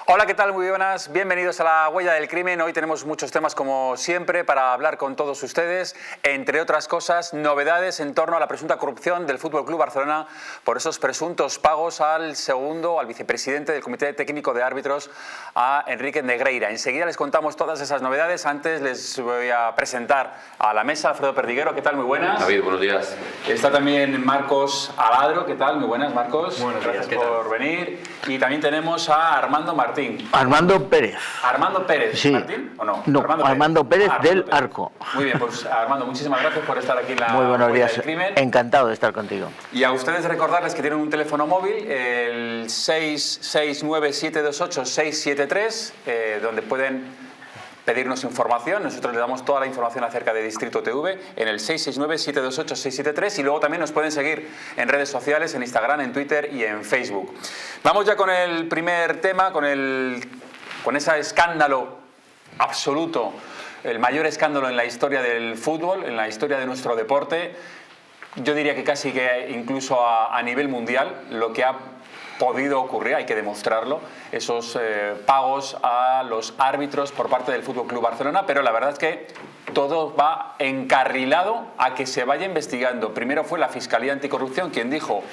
Hola, ¿qué tal? Muy buenas. Bienvenidos a La Huella del Crimen. Hoy tenemos muchos temas, como siempre, para hablar con todos ustedes. Entre otras cosas, novedades en torno a la presunta corrupción del Fútbol Club Barcelona por esos presuntos pagos al vicepresidente del Comité Técnico de Árbitros, a Enrique Negreira. Enseguida les contamos todas esas novedades. Antes les voy a presentar a la mesa Alfredo Perdiguero. ¿Qué tal? Muy buenas. David, buenos días. Está también Marcos Aladro. ¿Qué tal? Muy buenas, Marcos. Buenos días. Gracias por venir. Y también tenemos a Armando Martín. Armando Pérez. Armando Pérez, Sí. ¿Martín o no? No, Armando Pérez del Arco. Muy bien, pues Armando, muchísimas gracias por estar aquí en la Muy buenos Huella días. del Crimen. Encantado de estar contigo. Y a ustedes recordarles que tienen un teléfono móvil, el 669-728-673, donde pueden pedirnos información. Nosotros les damos toda la información acerca de Distrito TV en el 669-728-673 y luego también nos pueden seguir en redes sociales, en Instagram, en Twitter y en Facebook. Vamos ya con el primer tema, con ese escándalo absoluto, el mayor escándalo en la historia del fútbol, en la historia de nuestro deporte. Yo diría que casi que incluso a nivel mundial, lo que ha podido ocurrir, hay que demostrarlo, esos pagos a los árbitros por parte del Fútbol Club Barcelona, pero la verdad es que todo va encarrilado a que se vaya investigando. Primero fue la Fiscalía Anticorrupción quien dijo: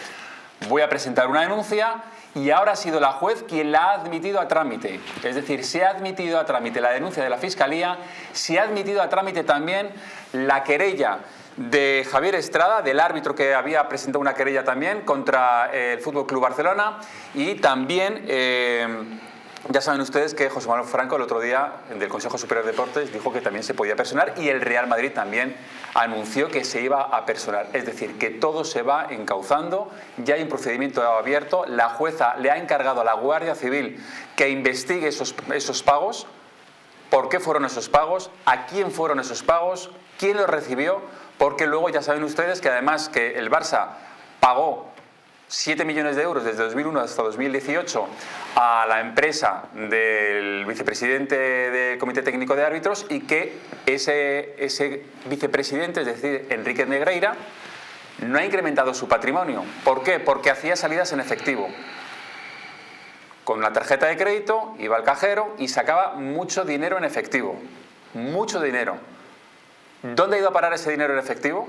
voy a presentar una denuncia, y ahora ha sido la juez quien la ha admitido a trámite. Es decir, se ha admitido a trámite la denuncia de la Fiscalía, se ha admitido a trámite también la querella de Javier Estrada, del árbitro que había presentado una querella también contra el Fútbol Club Barcelona, y también ya saben ustedes que José Manuel Franco el otro día del Consejo Superior de Deportes dijo que también se podía personar, y el Real Madrid también anunció que se iba a personar. Es decir, que todo se va encauzando, ya hay un procedimiento abierto, la jueza le ha encargado a la Guardia Civil que investigue esos pagos, por qué fueron esos pagos, a quién fueron esos pagos, quién los recibió, porque luego ya saben ustedes que además que el Barça pagó 7 millones de euros desde 2001 hasta 2018 a la empresa del vicepresidente del Comité Técnico de Árbitros, y que ese vicepresidente, es decir, Enrique Negreira, no ha incrementado su patrimonio. ¿Por qué? Porque hacía salidas en efectivo. Con la tarjeta de crédito iba al cajero y sacaba mucho dinero en efectivo. Mucho dinero. ¿Dónde ha ido a parar ese dinero en efectivo?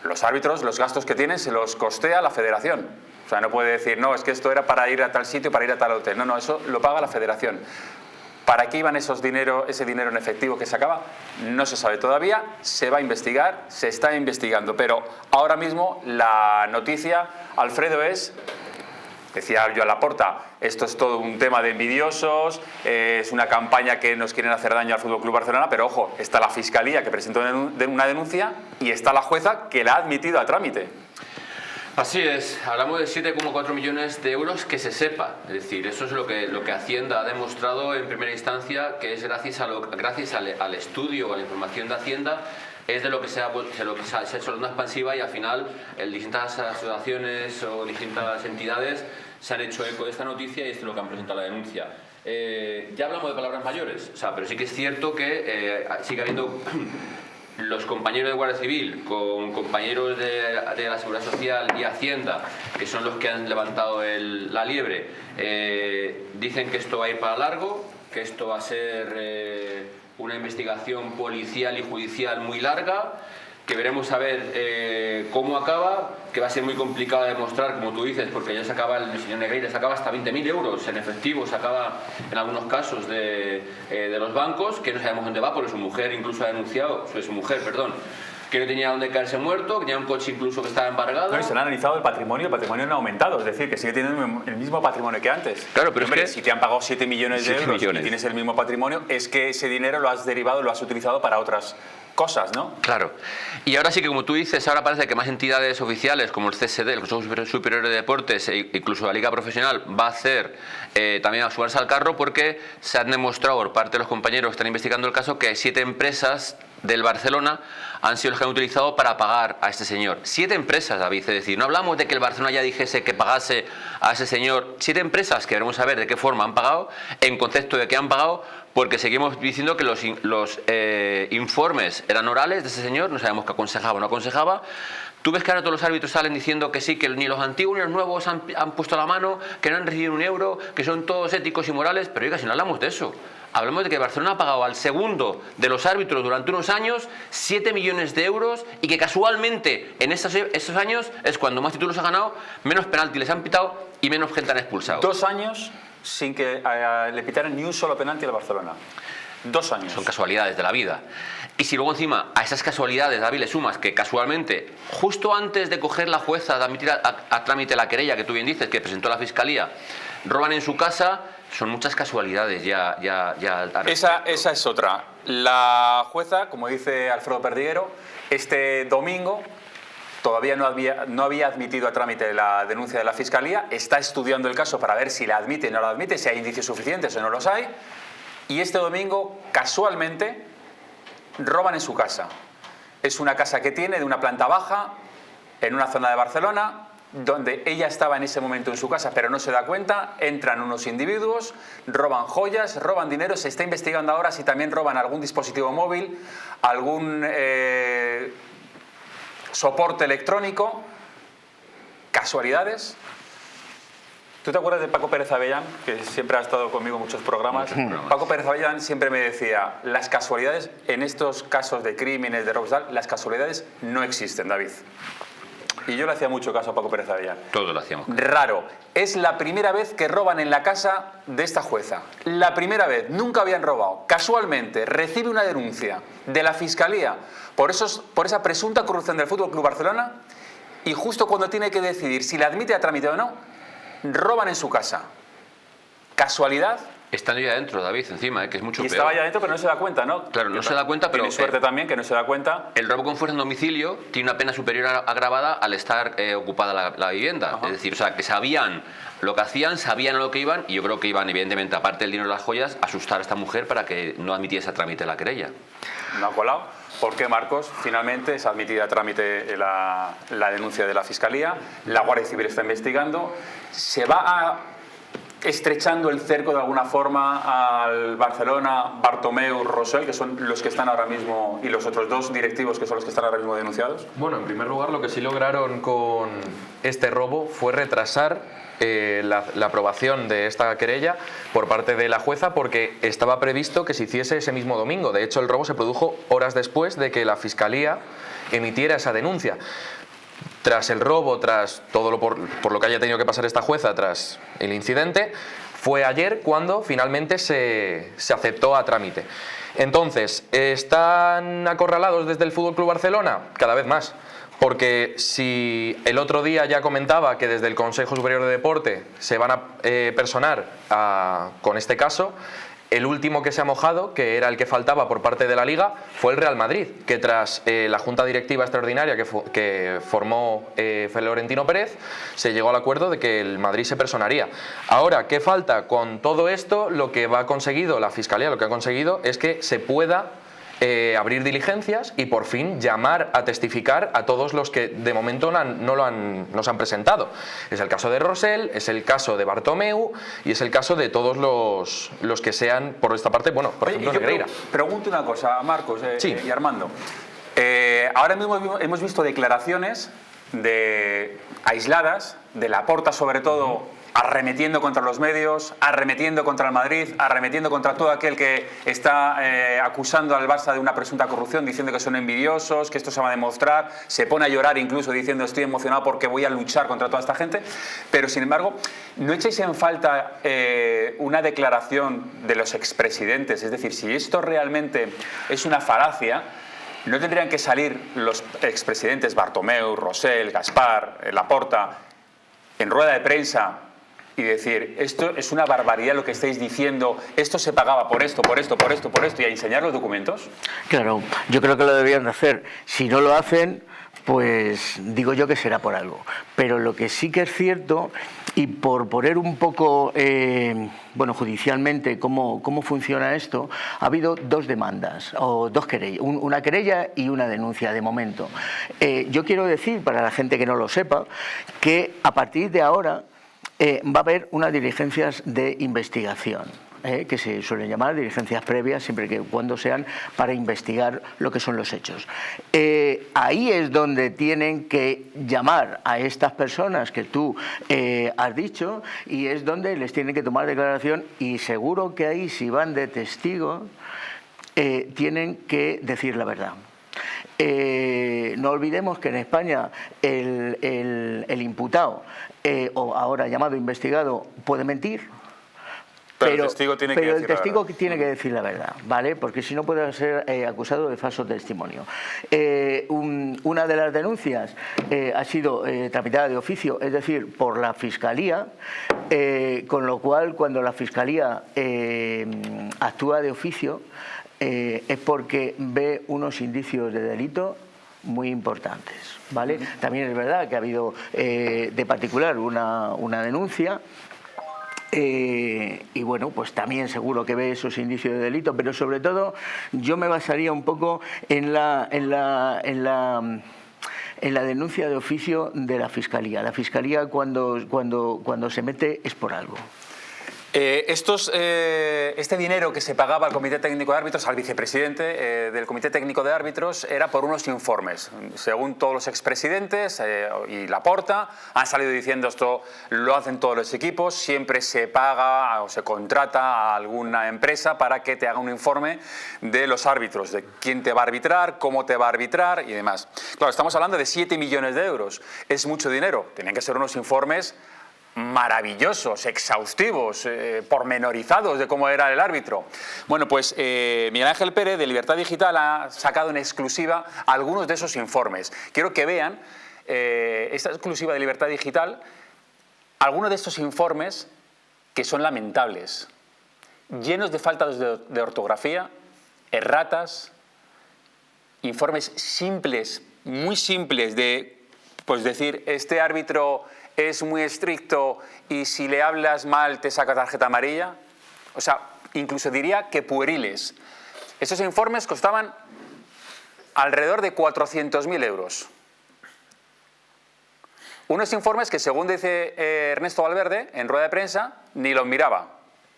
Los árbitros, los gastos que tienen, se los costea la federación. O sea, no puede decir, no, es que esto era para ir a tal sitio, para ir a tal hotel. No, eso lo paga la federación. ¿Para qué iban ese dinero en efectivo que sacaba? No se sabe todavía, se va a investigar, se está investigando. Pero ahora mismo la noticia, Alfredo, es... Decía yo a Laporta, esto es todo un tema de envidiosos, es una campaña que nos quieren hacer daño al Fútbol Club Barcelona, pero ojo, está la Fiscalía que presentó una denuncia y está la jueza que la ha admitido a trámite. Así es, hablamos de 7,4 millones de euros que se sepa, es decir, eso es lo que Hacienda ha demostrado en primera instancia, que es gracias al estudio, a la información de Hacienda, es de lo que se ha hecho una expansiva, y al final distintas asociaciones o distintas entidades se han hecho eco de esta noticia, y esto es lo que han presentado la denuncia. Ya hablamos de palabras mayores, pero sí que es cierto que sigue habiendo los compañeros de Guardia Civil con compañeros de la Seguridad Social y Hacienda, que son los que han levantado la liebre, dicen que esto va a ir para largo, que esto va a ser una investigación policial y judicial muy larga, que veremos a ver cómo acaba, que va a ser muy complicado de demostrar, como tú dices, porque ya sacaba el señor Negreira, sacaba hasta 20.000 euros en efectivo, sacaba en algunos casos de los bancos, que no sabemos dónde va, porque su mujer incluso ha denunciado, que no tenía dónde caerse muerto, que tenía un coche incluso que estaba embargado. No, y se le ha analizado el patrimonio no ha aumentado, es decir, que sigue teniendo el mismo patrimonio que antes. Claro, pero hombre, es que si te han pagado 7 millones de euros y tienes el mismo patrimonio, es que ese dinero lo has derivado, lo has utilizado para otras cosas, ¿no? Claro. Y ahora sí que, como tú dices, ahora parece que más entidades oficiales como el CSD, el Consejo Superior de Deportes, e incluso la Liga Profesional, va a hacer también a sumarse al carro, porque se han demostrado por parte de los compañeros que están investigando el caso que 7 empresas del Barcelona han sido los que han utilizado para pagar a este señor. 7 empresas, David, es decir, no hablamos de que el Barcelona ya dijese que pagase a ese señor. 7 empresas que veremos a ver de qué forma han pagado, en concepto de qué han pagado, porque seguimos diciendo que los informes eran orales de ese señor, no sabemos qué aconsejaba o no aconsejaba, Tú ves que ahora todos los árbitros salen diciendo que sí, que ni los antiguos ni los nuevos han puesto la mano, que no han recibido un euro, que son todos éticos y morales, pero oiga, si no hablamos de eso. Hablamos de que Barcelona ha pagado al segundo de los árbitros durante unos años 7 millones de euros y que casualmente en esos años es cuando más títulos ha ganado, menos penalti les han pitado y menos gente han expulsado. 2 años sin que le pitaran ni un solo penalti al Barcelona. 2 años. Son casualidades de la vida. Y si luego encima a esas casualidades, David, le sumas que casualmente, justo antes de coger la jueza de admitir a trámite la querella que tú bien dices, que presentó la Fiscalía, roban en su casa, son muchas casualidades ya. Esa es otra. La jueza, como dice Alfredo Perdiguero, este domingo todavía no había admitido a trámite la denuncia de la Fiscalía, está estudiando el caso para ver si la admite o no la admite, si hay indicios suficientes o no los hay, y este domingo, casualmente, roban en su casa. Es una casa que tiene de una planta baja, en una zona de Barcelona, donde ella estaba en ese momento en su casa, pero no se da cuenta. Entran unos individuos, roban joyas, roban dinero. Se está investigando ahora si también roban algún dispositivo móvil, algún soporte electrónico. ¿Casualidades? ¿Tú te acuerdas de Paco Pérez Avellán, que siempre ha estado conmigo en muchos programas? Paco Pérez Avellán siempre me decía, las casualidades en estos casos de crímenes, de robos, las casualidades no existen, David. Y yo le hacía mucho caso a Paco Pérez Avellán. Todos lo hacíamos. Raro. Es la primera vez que roban en la casa de esta jueza. La primera vez. Nunca habían robado. Casualmente recibe una denuncia de la Fiscalía por esa presunta corrupción del Fútbol Club Barcelona, y justo cuando tiene que decidir si la admite a trámite o no, roban en su casa. ¿Casualidad? Estando ya dentro, David, encima, que es mucho Y peor. estaba ya dentro, pero no se da cuenta, ¿no? Claro, no se da cuenta, pero... Tiene suerte también que no se da cuenta. El robo con fuerza en domicilio tiene una pena superior agravada al estar ocupada la vivienda. Ajá. Es decir, o sea, que sabían lo que hacían, sabían a lo que iban, y yo creo que iban, evidentemente, aparte del dinero de las joyas, a asustar a esta mujer para que no admitiese a trámite la querella. No ha colado. ¿Por qué, Marcos? Finalmente es admitida a trámite la denuncia de la Fiscalía. La Guardia Civil está investigando. Se va estrechando el cerco de alguna forma al Barcelona, Bartomeu, Rosell, que son los que están ahora mismo, y los otros 2 directivos que son los que están ahora mismo denunciados. Bueno, en primer lugar, lo que sí lograron con este robo fue retrasar la aprobación de esta querella por parte de la jueza, porque estaba previsto que se hiciese ese mismo domingo. De hecho, el robo se produjo horas después de que la Fiscalía emitiera esa denuncia. Tras el robo, tras todo por lo que haya tenido que pasar esta jueza, tras el incidente, fue ayer cuando finalmente se aceptó a trámite. Entonces, ¿están acorralados desde el FC Barcelona? Cada vez más. Porque si el otro día ya comentaba que desde el Consejo Superior de Deporte se van a personar con este caso, el último que se ha mojado, que era el que faltaba por parte de la Liga, fue el Real Madrid, que tras la Junta Directiva Extraordinaria que formó Florentino Pérez, se llegó al acuerdo de que el Madrid se personaría. Ahora, ¿qué falta? Con todo esto, lo que ha conseguido la Fiscalía, lo que ha conseguido es que se pueda abrir diligencias y por fin llamar a testificar a todos los que de momento no se han presentado. Es el caso de Rosell, es el caso de Bartomeu y es el caso de todos los que sean, por esta parte, bueno, por ejemplo, Negreira. Pregunto una cosa a Marcos Sí. y Armando. Ahora mismo hemos visto declaraciones aisladas, de Laporta sobre todo, arremetiendo contra los medios, arremetiendo contra el Madrid, arremetiendo contra todo aquel que está acusando al Barça de una presunta corrupción, diciendo que son envidiosos, que esto se va a demostrar. Se pone a llorar incluso diciendo estoy emocionado porque voy a luchar contra toda esta gente. Pero sin embargo, ¿no echáis en falta una declaración de los expresidentes? Es decir, si esto realmente es una falacia, ¿no tendrían que salir los expresidentes Bartomeu, Rosell, Gaspar, Laporta en rueda de prensa y decir, esto es una barbaridad lo que estáis diciendo, esto se pagaba por esto, por esto, por esto, por esto, y a enseñar los documentos? Claro, yo creo que lo deberían de hacer. Si no lo hacen, pues digo yo que será por algo. Pero lo que sí que es cierto, y por poner un poco, judicialmente cómo funciona esto, ha habido 2 demandas, o 2 querellas, una querella y una denuncia de momento. Yo quiero decir, para la gente que no lo sepa, que a partir de ahora va a haber unas diligencias de investigación. que se suelen llamar diligencias previas, siempre que cuando sean para investigar lo que son los hechos. Ahí es donde tienen que llamar a estas personas que tú has dicho, y es donde les tienen que tomar declaración, y seguro que ahí, si van de testigos, tienen que decir la verdad. No olvidemos que en España el imputado, o ahora llamado investigado, puede mentir, pero el testigo tiene que decir la verdad, ¿vale? Porque si no puede ser acusado de falso testimonio. Una de las denuncias ha sido tramitada de oficio, es decir, por la Fiscalía, con lo cual cuando la Fiscalía actúa de oficio, es porque ve unos indicios de delito muy importantes, ¿vale? También es verdad que ha habido de particular una denuncia, y bueno, pues también seguro que ve esos indicios de delito, pero sobre todo yo me basaría un poco en la denuncia de oficio de la Fiscalía. La Fiscalía cuando se mete es por algo. Este dinero que se pagaba al Comité Técnico de Árbitros, al vicepresidente del Comité Técnico de Árbitros, era por unos informes. Según todos los expresidentes y Laporta, han salido diciendo esto lo hacen todos los equipos, siempre se paga o se contrata a alguna empresa para que te haga un informe de los árbitros, de quién te va a arbitrar, cómo te va a arbitrar y demás. Claro, estamos hablando de 7 millones de euros. Es mucho dinero. Tienen que ser unos informes maravillosos, exhaustivos, pormenorizados de cómo era el árbitro. Bueno, pues Miguel Ángel Pérez de Libertad Digital ha sacado en exclusiva algunos de esos informes. Quiero que vean esta exclusiva de Libertad Digital, algunos de estos informes que son lamentables, llenos de faltas de ortografía, erratas, informes simples, muy simples de, pues decir, este árbitro es muy estricto y si le hablas mal te saca tarjeta amarilla. O sea, incluso diría que pueriles. Esos informes costaban alrededor de 400.000 euros. Unos informes que, según dice Ernesto Valverde en rueda de prensa, ni los miraba.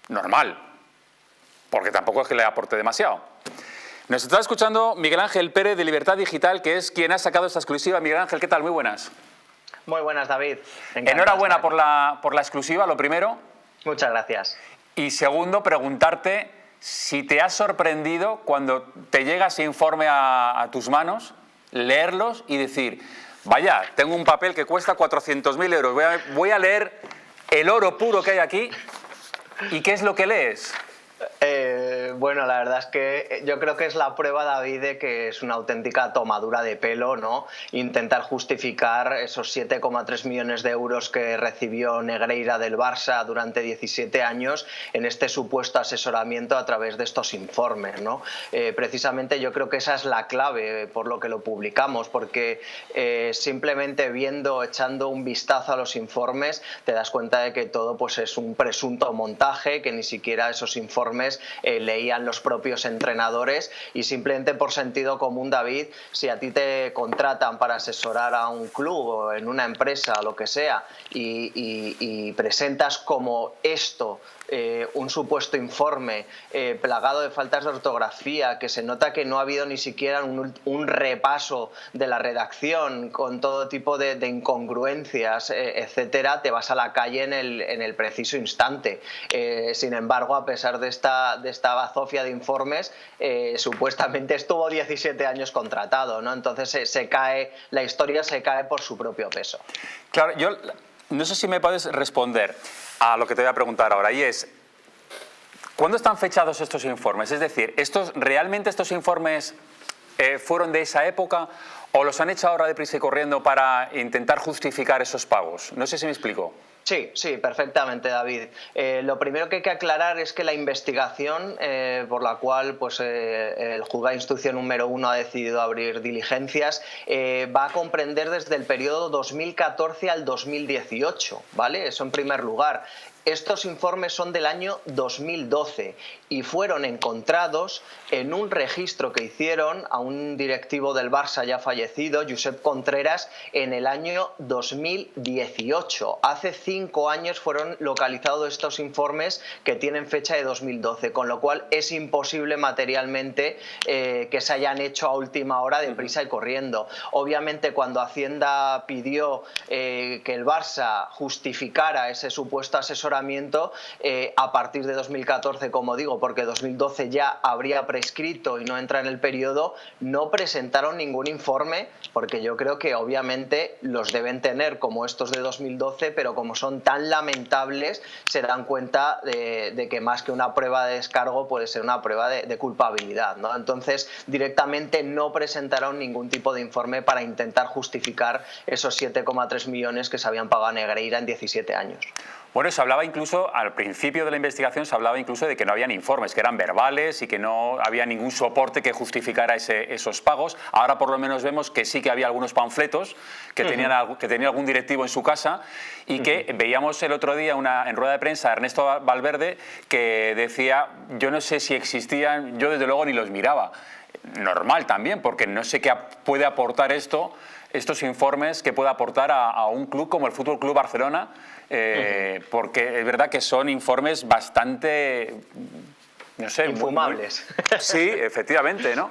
Normal, porque tampoco es que le aporte demasiado. Nos está escuchando Miguel Ángel Pérez de Libertad Digital, que es quien ha sacado esta exclusiva. Miguel Ángel, ¿qué tal? Muy buenas. Muy buenas, David. Enhorabuena por la exclusiva, lo primero. Muchas gracias. Y segundo, preguntarte si te ha sorprendido cuando te llega ese informe a tus manos, leerlos y decir, vaya, tengo un papel que cuesta 400.000 euros, voy a leer el oro puro que hay aquí. ¿Y qué es lo que lees? Bueno, la verdad es que yo creo que es la prueba, David, de que es una auténtica tomadura de pelo, ¿no? Intentar justificar esos 7,3 millones de euros que recibió Negreira del Barça durante 17 años en este supuesto asesoramiento a través de estos informes, ¿no? Precisamente yo creo que esa es la clave por lo que lo publicamos, porque simplemente echando un vistazo a los informes, te das cuenta de que todo pues es un presunto montaje, que ni siquiera esos informes leían los propios entrenadores, y simplemente por sentido común, David, si a ti te contratan para asesorar a un club o en una empresa, lo que sea, y presentas como esto un supuesto informe plagado de faltas de ortografía, que se nota que no ha habido ni siquiera un repaso de la redacción, con todo tipo de incongruencias, etcétera, te vas a la calle en el preciso instante. Sin embargo, a pesar de esta bazofia de informes, supuestamente estuvo 17 años contratado, ¿no? Entonces la historia se cae por su propio peso. Claro, yo no sé si me puedes responder a lo que te voy a preguntar ahora, y es, ¿cuándo están fechados estos informes? Es decir, ¿realmente estos informes fueron de esa época o los han hecho ahora deprisa y corriendo para intentar justificar esos pagos? No sé si me explico. Sí, perfectamente, David. Lo primero que hay que aclarar es que la investigación por la cual pues, el Juzgado de Instrucción número 1 ha decidido abrir diligencias va a comprender desde el periodo 2014 al 2018, ¿vale? Eso en primer lugar. estos informes son del año 2012 y fueron encontrados en un registro que hicieron a un directivo del Barça ya fallecido, Josep Contreras, en el año 2018. Hace 5 años fueron localizados estos informes que tienen fecha de 2012, con lo cual es imposible materialmente que se hayan hecho a última hora deprisa y corriendo. Obviamente, cuando Hacienda pidió que el Barça justificara ese supuesto asesoramiento, a partir de 2014, como digo, porque 2012 ya habría prescrito y no entra en el periodo, no presentaron ningún informe, porque yo creo que obviamente los deben tener como estos de 2012, pero como son tan lamentables, se dan cuenta de que más que una prueba de descargo puede ser una prueba de culpabilidad, ¿no? Entonces, directamente no presentaron ningún tipo de informe para intentar justificar esos 7,3 millones que se habían pagado a Negreira en 17 años. Bueno, se hablaba incluso, al principio de la investigación, se hablaba incluso de que no habían informes, que eran verbales y que no había ningún soporte que justificara esos pagos. Ahora por lo menos vemos que sí que había algunos panfletos que tenía algún directivo en su casa y que veíamos el otro día en rueda de prensa a Ernesto Valverde que decía, yo no sé si existían, yo desde luego ni los miraba. Normal también, porque no sé qué puede aportar estos informes que puede aportar a un club como el Fútbol Club Barcelona, porque es verdad que son informes bastante, no sé, infumables. Sí, efectivamente, ¿no?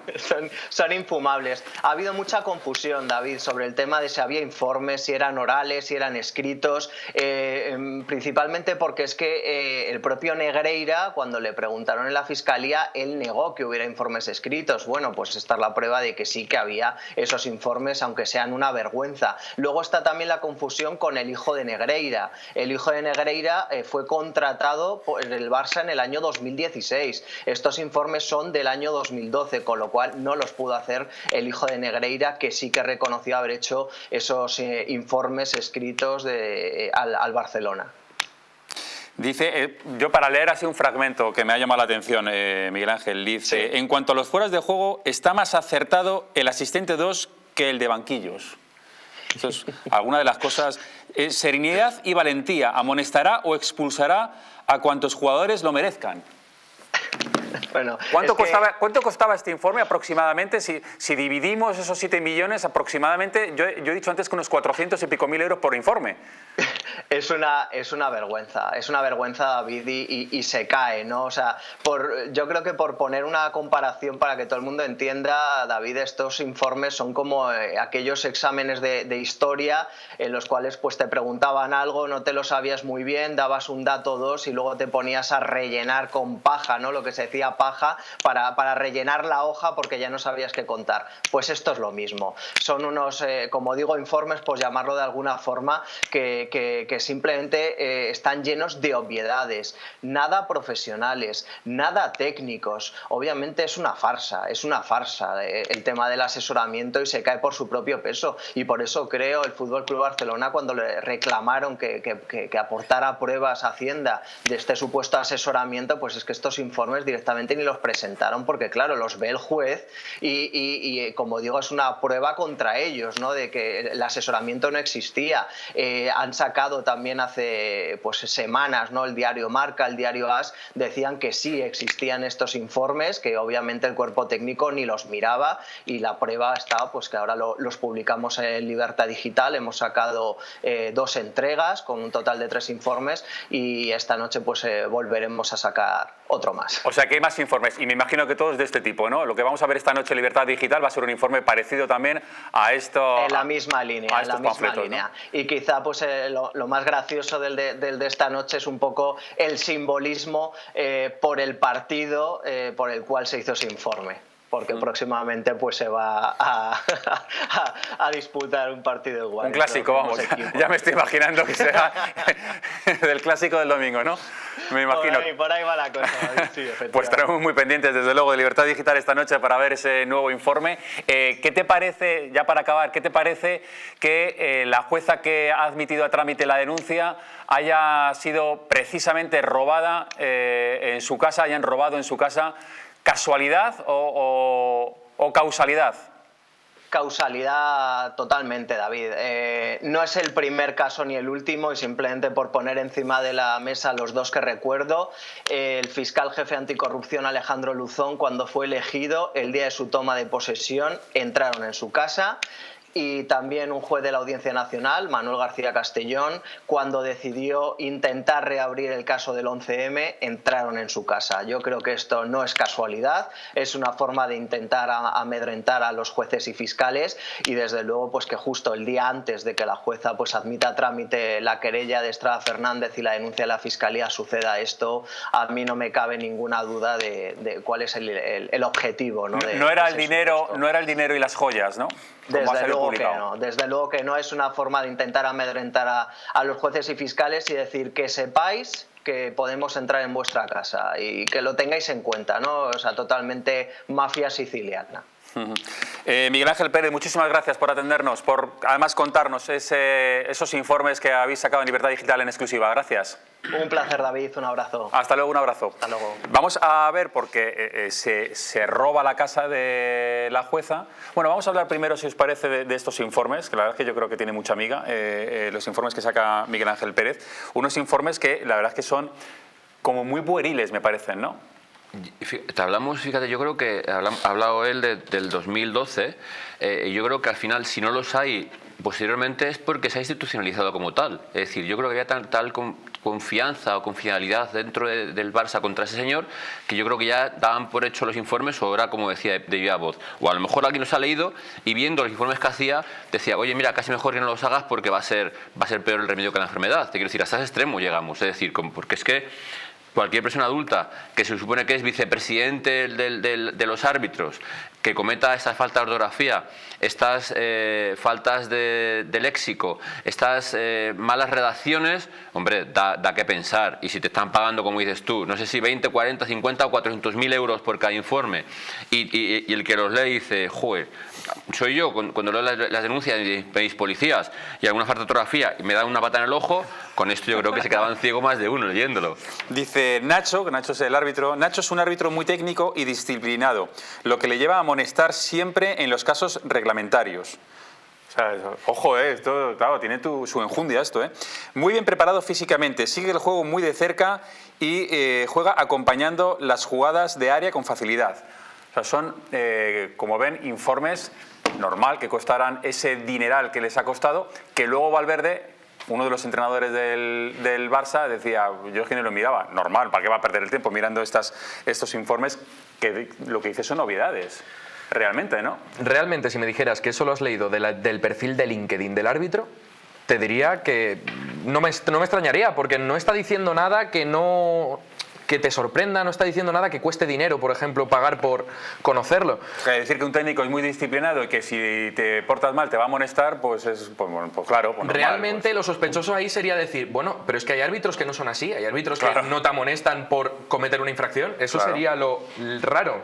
Son infumables. Ha habido mucha confusión, David, sobre el tema de si había informes, si eran orales, si eran escritos, principalmente porque es que el propio Negreira, cuando le preguntaron en la Fiscalía, él negó que hubiera informes escritos. Bueno, pues esta es la prueba de que sí que había esos informes, aunque sean una vergüenza. Luego está también la confusión con el hijo de Negreira. El hijo de Negreira fue contratado por el Barça en el año 2016. Estos informes son del año 2012, con lo cual no los pudo hacer el hijo de Negreira, que sí que reconoció haber hecho esos informes escritos al Barcelona. Dice, yo para leer así un fragmento que me ha llamado la atención, Miguel Ángel, dice, sí. En cuanto a los fueras de juego, está más acertado el asistente 2 que el de banquillos. Eso es alguna de las cosas. Serenidad y valentía, amonestará o expulsará a cuantos jugadores lo merezcan. Bueno, ¿Cuánto costaba este informe aproximadamente? Si dividimos esos 7 millones aproximadamente, yo he dicho antes que unos 400 y pico mil euros por informe. Es una vergüenza, David, y se cae, ¿no? O sea, yo creo que por poner una comparación para que todo el mundo entienda, David, estos informes son como aquellos exámenes de historia en los cuales pues te preguntaban algo, no te lo sabías muy bien, dabas un dato o dos y luego te ponías a rellenar con paja, ¿no? Lo que se decía paja, para rellenar la hoja porque ya no sabías qué contar. Pues esto es lo mismo. Son unos, como digo, informes, pues llamarlo de alguna forma, que simplemente están llenos de obviedades, nada profesionales, nada técnicos. Obviamente es una farsa el tema del asesoramiento y se cae por su propio peso. Y por eso creo el Fútbol Club Barcelona, cuando le reclamaron que aportara pruebas a Hacienda de este supuesto asesoramiento, pues es que estos informes directamente ni los presentaron porque, claro, los ve el juez y como digo, es una prueba contra ellos, ¿no? De que el asesoramiento no existía. Han sacado también hace pues semanas, ¿no? El diario Marca, el diario AS, decían que sí existían estos informes, que obviamente el cuerpo técnico ni los miraba, y la prueba está, pues que ahora los publicamos en Libertad Digital. Hemos sacado 2 entregas con un total de 3 informes y esta noche pues volveremos a sacar otro más. O sea que hay más informes y me imagino que todos de este tipo, ¿no? Lo que vamos a ver esta noche en Libertad Digital va a ser un informe parecido también a esto. En la misma línea, ¿no? Y quizá pues lo más gracioso del de esta noche es un poco el simbolismo por el partido por el cual se hizo ese informe, porque próximamente pues se va a disputar un partido igual. Un clásico, vamos, ya me estoy imaginando que será del clásico del domingo, ¿no? Me imagino. Por ahí va la cosa. Sí, pues estaremos muy pendientes, desde luego, de Libertad Digital esta noche para ver ese nuevo informe. ¿Qué te parece, ya para acabar, qué te parece que la jueza que ha admitido a trámite la denuncia haya sido precisamente robada en su casa, hayan robado en su casa? ¿Casualidad o causalidad? Causalidad totalmente, David. No es el primer caso ni el último, y simplemente por poner encima de la mesa los dos que recuerdo, el fiscal jefe anticorrupción Alejandro Luzón, cuando fue elegido, el día de su toma de posesión, entraron en su casa. Y también un juez de la Audiencia Nacional, Manuel García Castellón, cuando decidió intentar reabrir el caso del 11M, entraron en su casa. Yo creo que esto no es casualidad, es una forma de intentar amedrentar a los jueces y fiscales, y desde luego pues que justo el día antes de que la jueza pues admita a trámite la querella de Estrada Fernández y la denuncia de la Fiscalía suceda esto, a mí no me cabe ninguna duda de cuál es el objetivo, ¿no? No era el dinero, no era el dinero y las joyas, ¿no? Desde luego que no, es una forma de intentar amedrentar a los jueces y fiscales y decir que sepáis que podemos entrar en vuestra casa y que lo tengáis en cuenta, ¿no? O sea, totalmente mafia siciliana. Miguel Ángel Pérez, muchísimas gracias por atendernos, por además contarnos esos informes que habéis sacado en Libertad Digital en exclusiva. Gracias. Un placer, David, un abrazo. Hasta luego, un abrazo. Hasta luego. Vamos a ver, porque se roba la casa de la jueza. Bueno, vamos a hablar primero, si os parece, de estos informes, que la verdad es que yo creo que tiene mucha amiga, los informes que saca Miguel Ángel Pérez. Unos informes que la verdad es que son como muy pueriles, me parecen, ¿no? Fíjate, yo creo que ha hablado él del 2012, y yo creo que al final, si no los hay posteriormente, es porque se ha institucionalizado como tal. Es decir, yo creo que había tal confianza o confiabilidad dentro del Barça contra ese señor, que yo creo que ya daban por hecho los informes, o era como decía de viva voz. O a lo mejor alguien los ha leído y viendo los informes que hacía, decía, oye, mira, casi mejor que no los hagas porque va a ser peor el remedio que la enfermedad. Te quiero decir, hasta ese extremo llegamos. Es decir, porque es que cualquier persona adulta que se supone que es vicepresidente de los árbitros, que cometa estas faltas de ortografía, estas faltas de léxico, estas malas redacciones, hombre, da que pensar. Y si te están pagando, como dices tú, no sé si 20, 40, 50 o 400.000 euros por cada informe, y el que los lee dice, joder, soy yo, cuando leo las denuncias de mis policías y alguna falta de ortografía y me dan una pata en el ojo, con esto yo creo que se quedaban ciego más de uno leyéndolo. Dice Nacho, que Nacho es el árbitro, Nacho es un árbitro muy técnico y disciplinado, lo que le lleva a amonestar siempre en los casos reglamentarios. O sea, ojo, esto, claro, tiene su enjundia esto, Muy bien preparado físicamente, sigue el juego muy de cerca y juega acompañando las jugadas de área con facilidad. O sea, son, como ven, informes normal que costaran ese dineral que les ha costado, que luego Valverde, uno de los entrenadores del Barça, decía, yo es que no lo miraba, normal, ¿para qué va a perder el tiempo mirando estos informes que lo que dice son novedades? Realmente, ¿no? Realmente, si me dijeras que eso lo has leído del perfil de LinkedIn del árbitro, te diría que no me extrañaría, porque no está diciendo nada que te sorprenda, no está diciendo nada que cueste dinero, por ejemplo, pagar por conocerlo. O sea, decir que un técnico es muy disciplinado y que si te portas mal te va a amonestar, pues claro. Pues realmente normal, lo sospechoso ahí sería decir, bueno, pero es que hay árbitros que no son así, hay árbitros claro, que no te amonestan por cometer una infracción, eso claro, sería lo raro.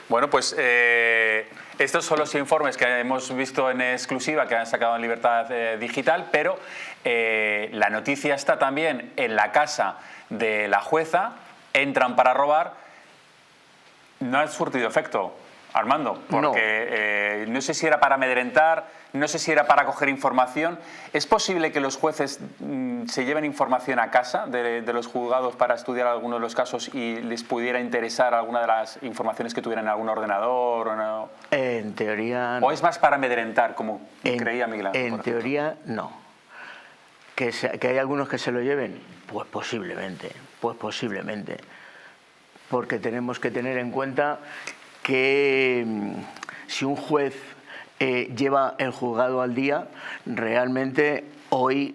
Bueno, pues estos son los informes que hemos visto en exclusiva que han sacado en Libertad Digital, pero la noticia está también en la casa de la jueza, entran para robar. No ha surtido efecto, Armando, porque no sé si era para amedrentar, no sé si era para coger información. ¿Es posible que los jueces se lleven información a casa de los juzgados para estudiar algunos de los casos y les pudiera interesar alguna de las informaciones que tuvieran en algún ordenador? ¿O no? En teoría no. ¿O es más para amedrentar, como creía Miguel Ángel? En teoría no. ¿Que hay algunos que se lo lleven? Pues posiblemente, porque tenemos que tener en cuenta que si un juez lleva el juzgado al día, realmente hoy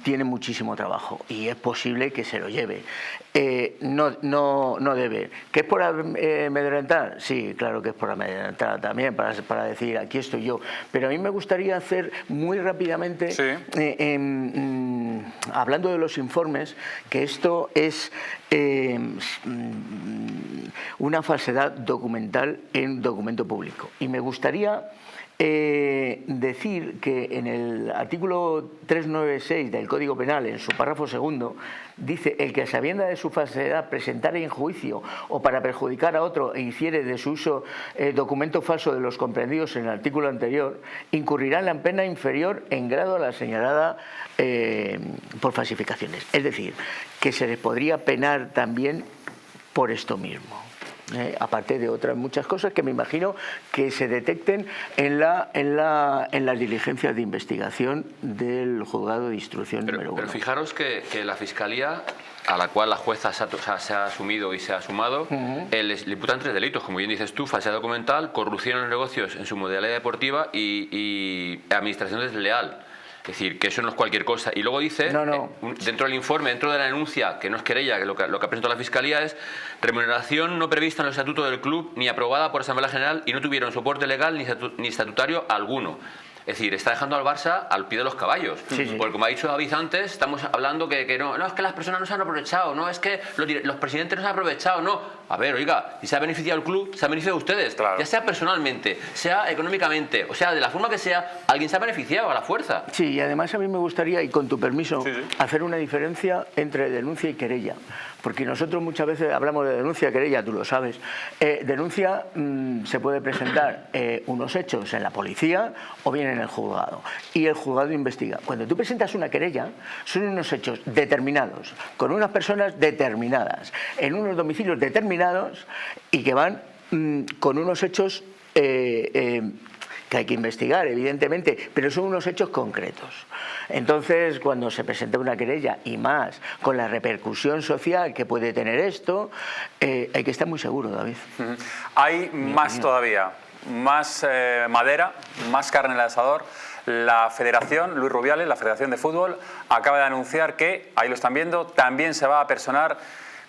tiene muchísimo trabajo y es posible que se lo lleve. No debe. ¿Que es por amedrentar? Sí, claro que es por amedrentar también, para decir aquí estoy yo. Pero a mí me gustaría hacer muy rápidamente, sí, hablando de los informes, que esto es una falsedad documental en documento público. Y me gustaría decir que en el artículo 396 del Código Penal, en su párrafo segundo, dice: el que a sabienda de su falsedad presentare en juicio o para perjudicar a otro e hiciere de su uso documento falso de los comprendidos en el artículo anterior, incurrirá en la pena inferior en grado a la señalada por falsificaciones. Es decir, que se les podría penar también por esto mismo. Aparte de otras muchas cosas que me imagino que se detecten en las diligencias de investigación del juzgado de instrucción número 1. Pero fijaros que la Fiscalía, a la cual la jueza se ha asumido y se ha sumado, le imputan 3 delitos, como bien dices tú: falsedad documental, corrupción en los negocios en su modalidad deportiva y administración desleal. Es decir, que eso no es cualquier cosa. Y luego dice, dentro del informe, dentro de la denuncia, que no es querella, que lo que ha presentado la Fiscalía es: remuneración no prevista en el estatuto del club ni aprobada por Asamblea General y no tuvieron soporte legal ni estatutario alguno. Es decir, está dejando al Barça al pie de los caballos. Porque, como ha dicho David antes, estamos hablando que no, es que las personas no se han aprovechado, no es que los presidentes no se han aprovechado, no. A ver, oiga, si se ha beneficiado el club, se ha beneficiado ustedes. Claro. Ya sea personalmente, sea económicamente, o sea, de la forma que sea, alguien se ha beneficiado a la fuerza. Sí, y además a mí me gustaría, y con tu permiso, hacer una diferencia entre denuncia y querella. Porque nosotros muchas veces hablamos de denuncia, querella, tú lo sabes. Denuncia se puede presentar unos hechos en la policía o bien en el juzgado. Y el juzgado investiga. Cuando tú presentas una querella, son unos hechos determinados, con unas personas determinadas, en unos domicilios determinados y que van con unos hechos que hay que investigar, evidentemente, pero son unos hechos concretos. Entonces, cuando se presenta una querella, y más con la repercusión social que puede tener esto, hay que estar muy seguro, David. Hay más todavía, más madera, más carne en el asador. La Federación, Luis Rubiales, la Federación de Fútbol, acaba de anunciar que, ahí lo están viendo, también se va a personar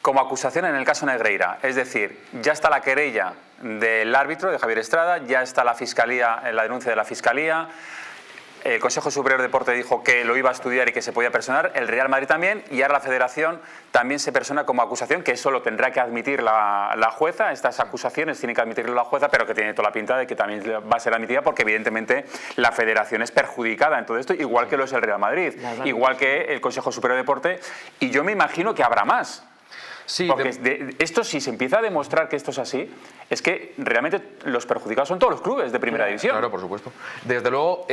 como acusación en el caso Negreira. Es decir, ya está la querella del árbitro, de Javier Estrada, ya está la Fiscalía, la denuncia de la Fiscalía. El Consejo Superior de Deporte dijo que lo iba a estudiar y que se podía personar, el Real Madrid también, y ahora la Federación también se persona como acusación, que eso lo tendrá que admitir la jueza. Estas acusaciones tiene que admitirlo la jueza, pero que tiene toda la pinta de que también va a ser admitida, porque evidentemente la Federación es perjudicada en todo esto, igual que lo es el Real Madrid, igual que el Consejo Superior de Deporte, y yo me imagino que habrá más. Sí, porque esto, si se empieza a demostrar que esto es así, es que realmente los perjudicados son todos los clubes de primera división. Claro, por supuesto. Desde luego,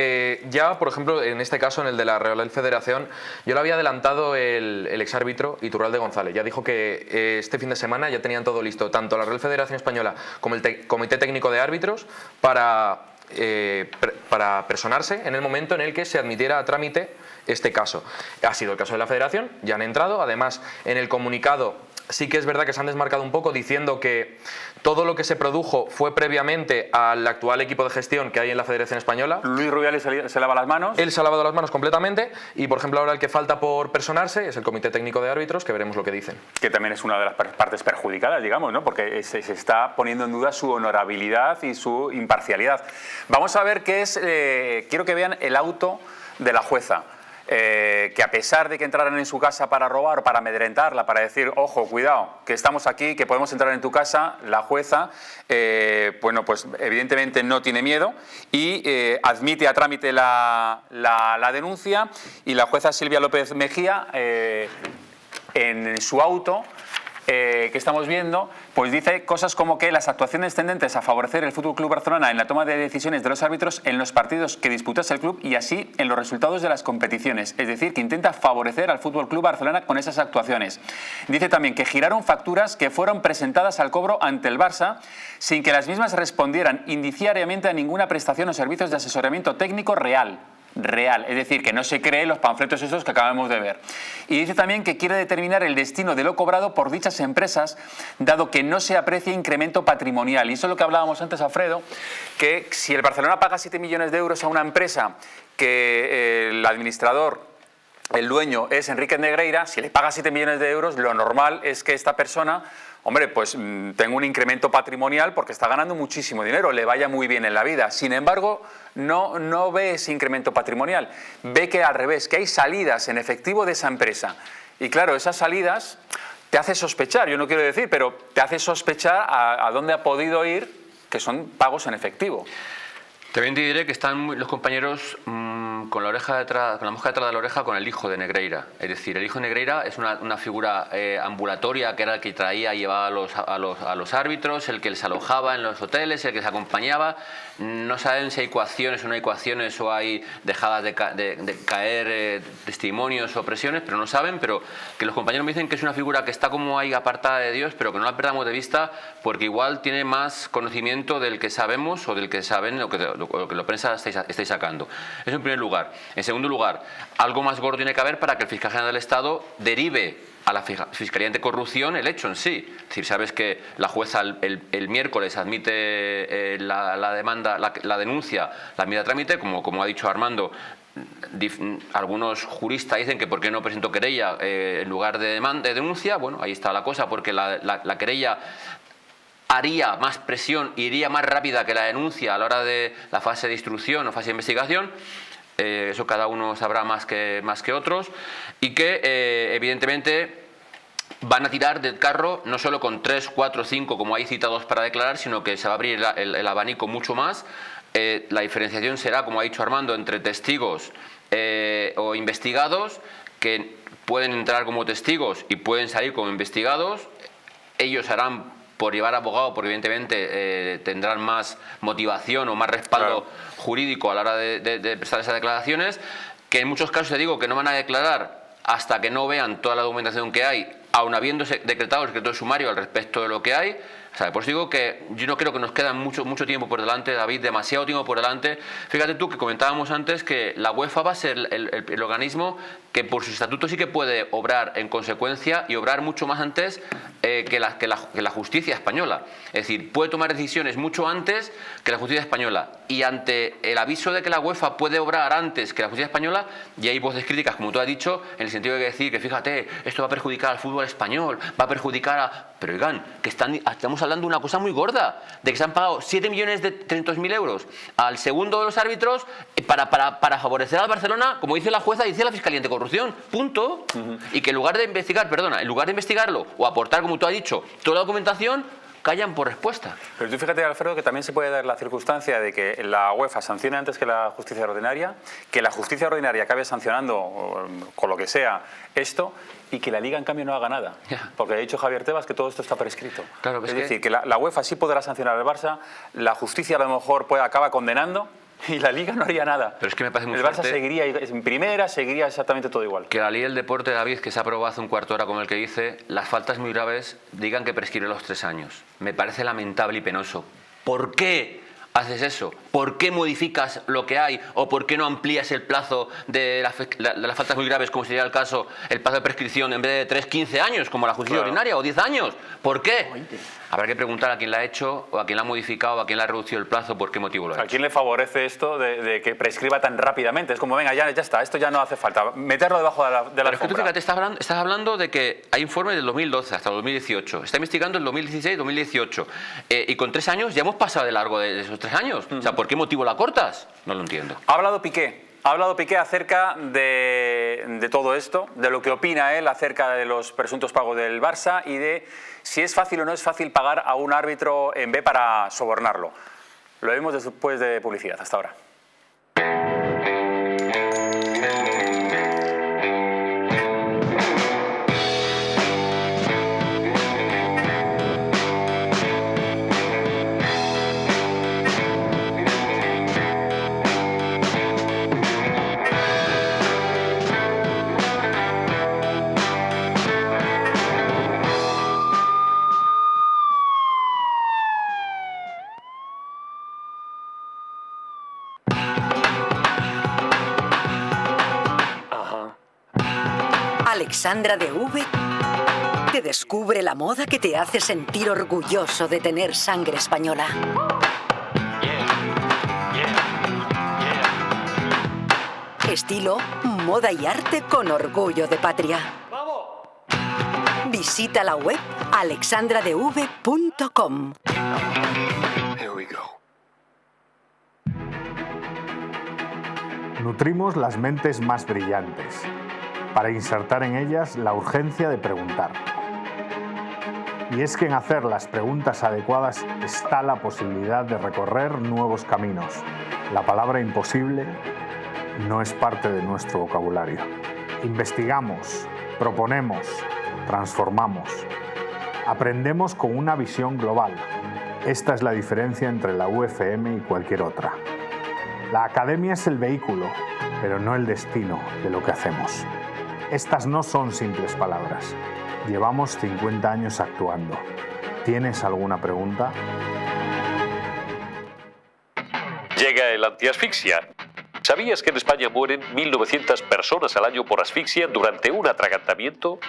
ya, por ejemplo, en este caso, en el de la Real Federación, yo lo había adelantado el exárbitro Iturralde González. Ya dijo que este fin de semana ya tenían todo listo, tanto la Real Federación Española como el Comité Técnico de Árbitros, para personarse en el momento en el que se admitiera a trámite este caso. Ha sido el caso de la Federación, ya han entrado. Además, en el comunicado sí que es verdad que se han desmarcado un poco diciendo que todo lo que se produjo fue previamente al actual equipo de gestión que hay en la Federación Española. Luis Rubiales se lava las manos. Él se ha lavado las manos completamente y, por ejemplo, ahora el que falta por personarse es el Comité Técnico de Árbitros, que veremos lo que dicen. Que también es una de las partes perjudicadas, digamos, ¿no? Porque se está poniendo en duda su honorabilidad y su imparcialidad. Vamos a ver qué es, quiero que vean el auto de la jueza. Que a pesar de que entraran en su casa para robar, para amedrentarla, para decir, ojo, cuidado, que estamos aquí, que podemos entrar en tu casa, la jueza, bueno, pues evidentemente no tiene miedo y admite a trámite la denuncia, y la jueza Silvia López Mejía, en su auto, que estamos viendo, pues dice cosas como que las actuaciones tendentes a favorecer el FC Barcelona en la toma de decisiones de los árbitros en los partidos que disputase el club y así en los resultados de las competiciones. Es decir, que intenta favorecer al FC Barcelona con esas actuaciones. Dice también que giraron facturas que fueron presentadas al cobro ante el Barça sin que las mismas respondieran indiciariamente a ninguna prestación o servicios de asesoramiento técnico real, es decir, que no se cree los panfletos esos que acabamos de ver. Y dice también que quiere determinar el destino de lo cobrado por dichas empresas, dado que no se aprecia incremento patrimonial. Y eso es lo que hablábamos antes, Alfredo, que si el Barcelona paga 7 millones de euros a una empresa que el administrador, el dueño, es Enrique Negreira, si le paga 7 millones de euros, lo normal es que esta persona, hombre, pues tenga un incremento patrimonial porque está ganando muchísimo dinero, le vaya muy bien en la vida. Sin embargo, no ve ese incremento patrimonial, ve que al revés, que hay salidas en efectivo de esa empresa. Y claro, esas salidas te hace sospechar, yo no quiero decir, pero te hace sospechar a dónde ha podido ir, que son pagos en efectivo. También te diré que están los compañeros con la mosca detrás de la oreja con el hijo de Negreira. Es decir, el hijo de Negreira es una figura ambulatoria que era el que traía y llevaba a los árbitros, el que les alojaba en los hoteles, el que les acompañaba. No saben si hay coacciones o no hay coacciones o hay dejadas de caer testimonios o presiones, pero no saben. Pero que los compañeros me dicen que es una figura que está como ahí apartada de Dios, pero que no la perdamos de vista porque igual tiene más conocimiento del que sabemos o del que saben lo que la prensa estáis sacando. Eso en primer lugar. En segundo lugar, algo más gordo tiene que haber para que el fiscal general del Estado derive a la Fiscalía Anticorrupción el hecho en sí. Es decir, sabes que la jueza el miércoles admite la denuncia, la admite a trámite, como ha dicho Armando. Algunos juristas dicen que por qué no presentó querella en lugar de denuncia. Bueno, ahí está la cosa, porque la querella haría más presión, iría más rápida que la denuncia a la hora de la fase de instrucción o fase de investigación. Eso cada uno sabrá más que otros. Y que evidentemente van a tirar del carro no solo con 3, 4, 5 como hay citados para declarar, sino que se va a abrir el abanico mucho más. La diferenciación será, como ha dicho Armando, entre testigos o investigados, que pueden entrar como testigos y pueden salir como investigados. Ellos harán por llevar abogado, porque evidentemente tendrán más motivación o más respaldo jurídico a la hora de prestar esas declaraciones, que en muchos casos, te digo, que no van a declarar hasta que no vean toda la documentación que hay, aun habiéndose decretado el secreto sumario al respecto de lo que hay. O sea, por eso digo que yo no creo que nos queda mucho tiempo por delante, David, demasiado tiempo por delante. Fíjate tú que comentábamos antes que la UEFA va a ser el organismo que por sus estatutos sí que puede obrar en consecuencia y obrar mucho más antes que la justicia española. Es decir, puede tomar decisiones mucho antes que la justicia española. Y ante el aviso de que la UEFA puede obrar antes que la justicia española, y hay voces críticas, como tú has dicho, en el sentido de decir que fíjate, esto va a perjudicar al fútbol español, va a perjudicar a... Pero oigan, que estamos hablando de una cosa muy gorda, de que se han pagado 7.300.000 euros al segundo de los árbitros para favorecer al Barcelona, como dice la jueza, dice la Fiscalía Anticorrupción, punto. Y que en lugar de investigarlo o aportar, como tú has dicho, toda la documentación, callan por respuesta. Pero tú fíjate, Alfredo, que también se puede dar la circunstancia de que la UEFA sancione antes que la justicia ordinaria, que la justicia ordinaria acabe sancionando con lo que sea esto, y que la Liga en cambio no haga nada. Porque ha dicho Javier Tebas que todo esto está prescrito. Claro, es decir, que la UEFA sí podrá sancionar al Barça, la justicia a lo mejor acaba condenando, y la Liga no haría nada. Pero es que me parece muy el Barça fuerte seguiría en primera, seguiría exactamente todo igual. Que la ley del deporte, David, que se ha aprobado hace un cuarto de hora, como el que dice, las faltas muy graves digan que prescribe los 3 años. Me parece lamentable y penoso. ¿Por qué haces eso? ¿Por qué modificas lo que hay? ¿O por qué no amplías el plazo de las faltas muy graves, como sería el caso, el plazo de prescripción, en vez de 3, 15 años, como la justicia ordinaria, o 10 años? ¿Por qué? Habrá que preguntar a quién la ha hecho, o a quién la ha modificado, o a quién le ha reducido el plazo, por qué motivo lo ha hecho. ¿A quién le favorece esto de que prescriba tan rápidamente? Es como, venga, ya está, esto ya no hace falta, meterlo debajo de la Pero es que tú fíjate, estás hablando de que hay informes del 2012 hasta el 2018, está investigando el 2016, 2018, y con 3 años ya hemos pasado de largo de esos 3 años. O sea, ¿por qué motivo la cortas? No lo entiendo. Ha hablado Piqué acerca de todo esto, de lo que opina él acerca de los presuntos pagos del Barça y de si es fácil o no es fácil pagar a un árbitro en B para sobornarlo. Lo vemos después de publicidad. Hasta ahora. Alexandra DV te descubre la moda que te hace sentir orgulloso de tener sangre española. Estilo, moda y arte con orgullo de patria. Visita la web alexandradv.com. Nutrimos las mentes más brillantes para insertar en ellas la urgencia de preguntar. Y es que en hacer las preguntas adecuadas está la posibilidad de recorrer nuevos caminos. La palabra imposible no es parte de nuestro vocabulario. Investigamos, proponemos, transformamos. Aprendemos con una visión global. Esta es la diferencia entre la UFM y cualquier otra. La academia es el vehículo, pero no el destino de lo que hacemos. Estas no son simples palabras. Llevamos 50 años actuando. ¿Tienes alguna pregunta? Llega el antiasfixia. ¿Sabías que en España mueren 1.900 personas al año por asfixia durante un atragantamiento?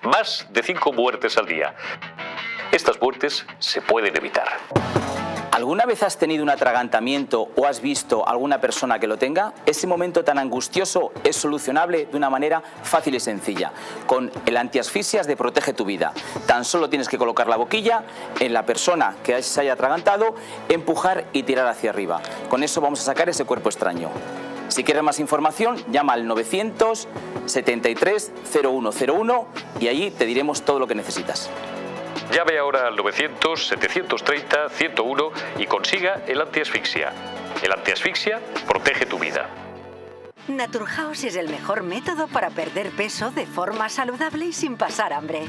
Más de 5 muertes al día. Estas muertes se pueden evitar. ¿Alguna vez has tenido un atragantamiento o has visto a alguna persona que lo tenga? Ese momento tan angustioso es solucionable de una manera fácil y sencilla. Con el antiasfixias de Protege tu Vida. Tan solo tienes que colocar la boquilla en la persona que se haya atragantado, empujar y tirar hacia arriba. Con eso vamos a sacar ese cuerpo extraño. Si quieres más información, llama al 973 0101 y allí te diremos todo lo que necesitas. Llame ahora al 900-730-101 y consiga el antiasfixia. El antiasfixia protege tu vida. Naturhaus es el mejor método para perder peso de forma saludable y sin pasar hambre.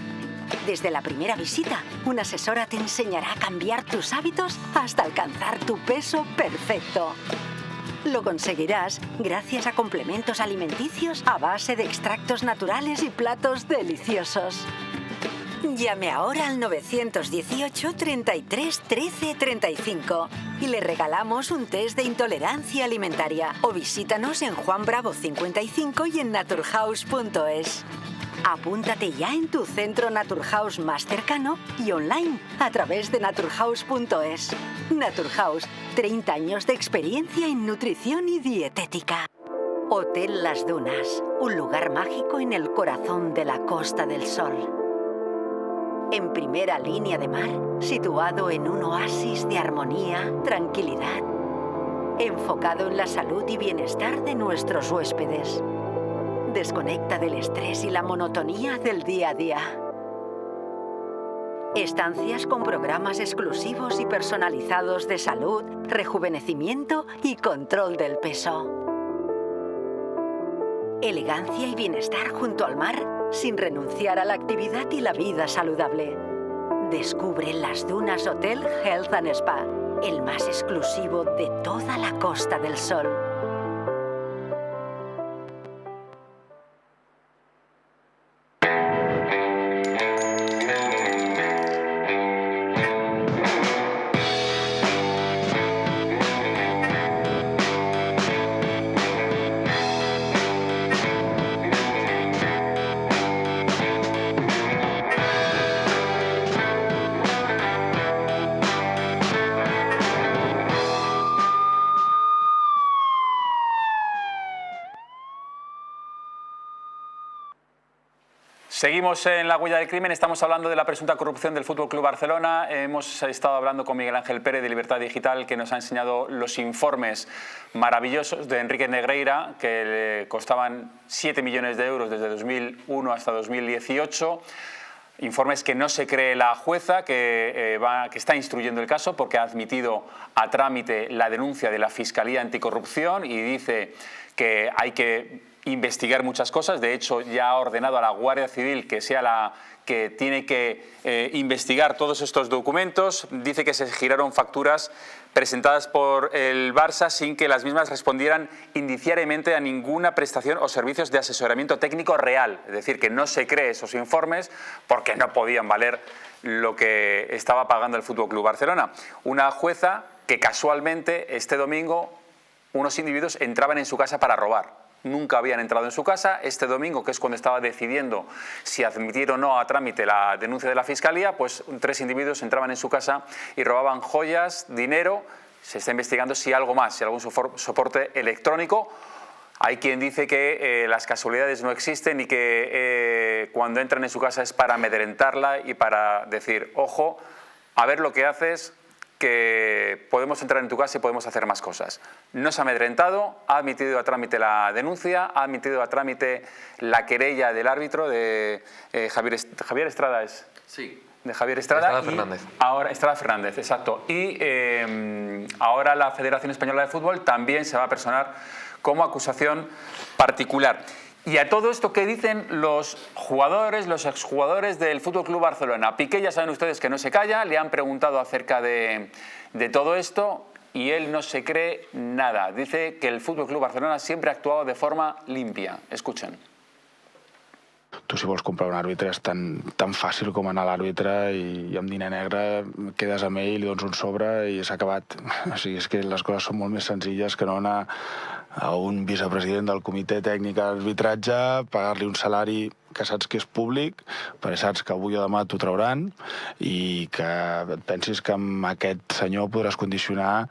Desde la primera visita, una asesora te enseñará a cambiar tus hábitos hasta alcanzar tu peso perfecto. Lo conseguirás gracias a complementos alimenticios a base de extractos naturales y platos deliciosos. Llame ahora al 918 33 13 35 y le regalamos un test de intolerancia alimentaria o visítanos en Juan Bravo 55 y en naturhaus.es. Apúntate ya en tu centro Naturhaus más cercano y online a través de naturhaus.es. Naturhaus, 30 años de experiencia en nutrición y dietética. Hotel Las Dunas, un lugar mágico en el corazón de la Costa del Sol. En primera línea de mar, situado en un oasis de armonía, tranquilidad, enfocado en la salud y bienestar de nuestros huéspedes. Desconecta del estrés y la monotonía del día a día. Estancias con programas exclusivos y personalizados de salud, rejuvenecimiento y control del peso. Elegancia y bienestar junto al mar, sin renunciar a la actividad y la vida saludable. Descubre Las Dunas Hotel Health and Spa, el más exclusivo de toda la Costa del Sol. Seguimos en la huella del crimen, estamos hablando de la presunta corrupción del FC Barcelona. Hemos estado hablando con Miguel Ángel Pérez de Libertad Digital, que nos ha enseñado los informes maravillosos de Enrique Negreira, que le costaban 7 millones de euros desde 2001 hasta 2018. Informes que no se cree la jueza, que está instruyendo el caso porque ha admitido a trámite la denuncia de la Fiscalía Anticorrupción y dice que hay que investigar muchas cosas. De hecho, ya ha ordenado a la Guardia Civil que sea la que tiene que investigar todos estos documentos. Dice que se giraron facturas presentadas por el Barça sin que las mismas respondieran indiciariamente a ninguna prestación o servicios de asesoramiento técnico real. Es decir, que no se cree esos informes porque no podían valer lo que estaba pagando el FC Barcelona. Una jueza que casualmente este domingo unos individuos entraban en su casa para robar. Nunca habían entrado en su casa. Este domingo, que es cuando estaba decidiendo si admitir o no a trámite la denuncia de la Fiscalía, pues 3 individuos entraban en su casa y robaban joyas, dinero. Se está investigando si algo más, si algún soporte electrónico. Hay quien dice que las casualidades no existen y que cuando entran en su casa es para amedrentarla y para decir, ojo, a ver lo que haces, que podemos entrar en tu casa y podemos hacer más cosas. No se ha amedrentado, ha admitido a trámite la denuncia, ha admitido a trámite la querella del árbitro, de Javier Estrada. Sí. de Javier Estrada. Estrada Fernández, exacto. Y ahora la Federación Española de Fútbol también se va a personar como acusación particular. Y a todo esto, ¿qué dicen los jugadores, los exjugadores del Fútbol Club Barcelona? Piqué, ya saben ustedes que no se calla, le han preguntado acerca de todo esto y él no se cree nada. Dice que el Fútbol Club Barcelona siempre ha actuado de forma limpia. Escuchen. Tu, si vols comprar un àrbitre, és tan fàcil com anar a l'àrbitre i amb diner negre quedes amb ell, li dones un sobre i s'ha acabat. O sigui, és que les coses són molt més senzilles que no anar a un vicepresident del comitè tècnic d'arbitratge, pagar-li un salari que saps que és públic, perquè saps que avui o demà t'ho trauran i que et pensis que amb aquest senyor podràs condicionar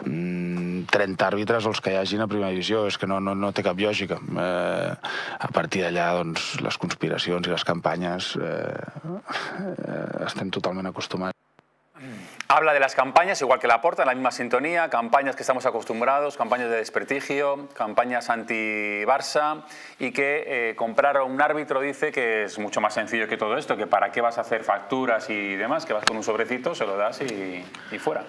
30 àrbitres o els que hi hagin a primera divisió. És que no té cap lògica. A partir d'allà, doncs, les conspiracions i les campanyes estem totalment acostumats. Habla de las campañas, igual que Laporta, en la misma sintonía, campañas que estamos acostumbrados, campañas de desprestigio, campañas anti-Barça, y que comprar a un árbitro dice que es mucho más sencillo que todo esto, que para qué vas a hacer facturas y demás, que vas con un sobrecito, se lo das y fuera.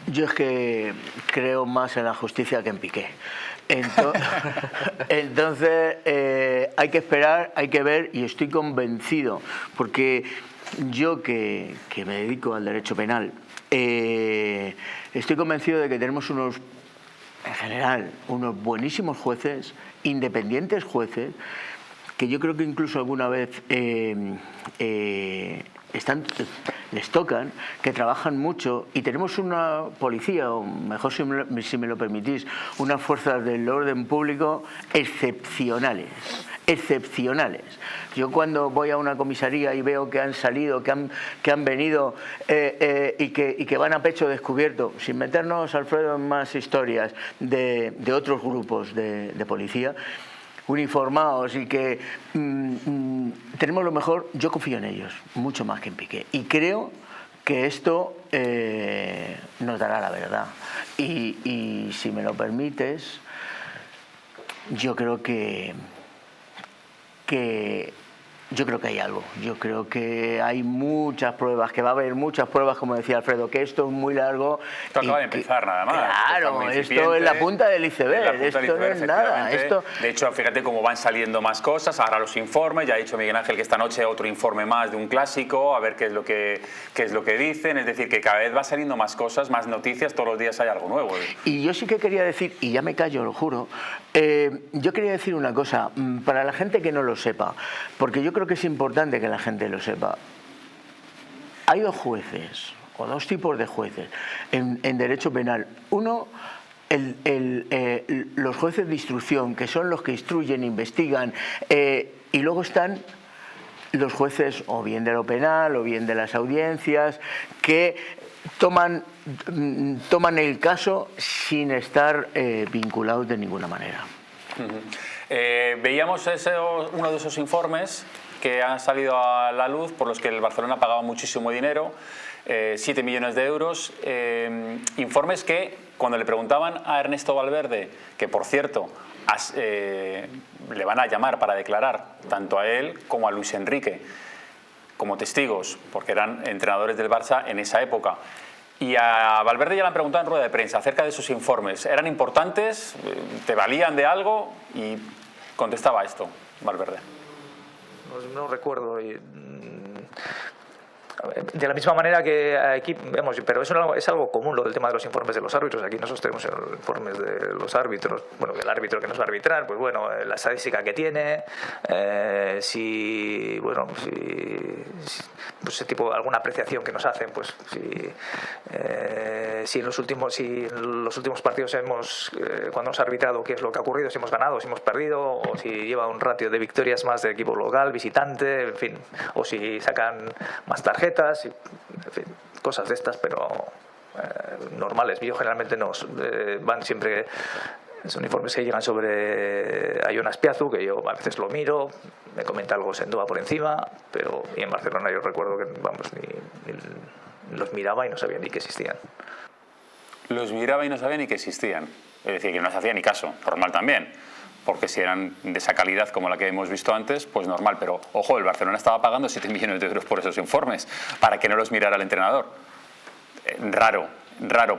Yo es que creo más en la justicia que en Piqué. Entonces hay que esperar, hay que ver, y estoy convencido, porque yo que me dedico al derecho penal, estoy convencido de que tenemos en general, unos buenísimos jueces, independientes jueces, que yo creo que incluso alguna vez les tocan, que trabajan mucho, y tenemos una policía, o mejor si me lo permitís, unas fuerzas del orden público excepcionales. Yo cuando voy a una comisaría y veo que han salido, que han venido y que van a pecho descubierto, sin meternos, Alfredo, en más historias de otros grupos de policía, uniformados, y que tenemos lo mejor, yo confío en ellos, mucho más que en Piqué. Y creo que esto nos dará la verdad. Y si me lo permites, yo creo que hay algo. Yo creo que hay muchas pruebas, que va a haber muchas pruebas, como decía Alfredo, que esto es muy largo. Esto acaba de empezar nada más. Claro, esto es la punta del iceberg, esto no es nada. De hecho, fíjate cómo van saliendo más cosas, ahora los informes, ya ha dicho Miguel Ángel que esta noche otro informe más de un clásico, a ver qué es lo que dicen, es decir, que cada vez va saliendo más cosas, más noticias, todos los días hay algo nuevo. Y yo sí que quería decir, y ya me callo, lo juro, yo quería decir una cosa, para la gente que no lo sepa, porque yo creo que es importante que la gente lo sepa. Hay dos jueces, o dos tipos de jueces en derecho penal. Uno, los jueces de instrucción, que son los que instruyen, investigan, y luego están los jueces o bien de lo penal o bien de las audiencias, que toman el caso sin estar vinculados de ninguna manera. Veíamos uno de esos informes que han salido a la luz, por los que el Barcelona pagaba muchísimo dinero, 7 millones de euros, informes que cuando le preguntaban a Ernesto Valverde, que por cierto le van a llamar para declarar tanto a él como a Luis Enrique como testigos, porque eran entrenadores del Barça en esa época. Y a Valverde ya le han preguntado en rueda de prensa acerca de esos informes. ¿Eran importantes? ¿Te valían de algo? Y contestaba esto, Valverde. No recuerdo. De la misma manera que aquí vemos, pero eso es algo común, lo del tema de los informes de los árbitros. Aquí nosotros tenemos informes de los árbitros, bueno, del árbitro que nos va a arbitrar, pues bueno, la estadística que tiene, pues ese tipo, alguna apreciación que nos hacen, pues si en los últimos partidos cuando hemos arbitrado, qué es lo que ha ocurrido, si hemos ganado, si hemos perdido, o si lleva un ratio de victorias más del equipo local, visitante, en fin, o si sacan más tarjetas, en fin, cosas de estas, pero normales. Yo generalmente van siempre, son informes que llegan sobre Jonas Piazu, que yo a veces lo miro, me comenta algo Sendoa por encima, pero y en Barcelona yo recuerdo que ni los miraba y no sabía ni que existían. Los miraba y no sabía ni que existían, es decir, que no se hacía ni caso, normal también. porque si eran de esa calidad como la que hemos visto antes, pues normal. Pero, ojo, el Barcelona estaba pagando 7 millones de euros por esos informes, para que no los mirara el entrenador. Raro.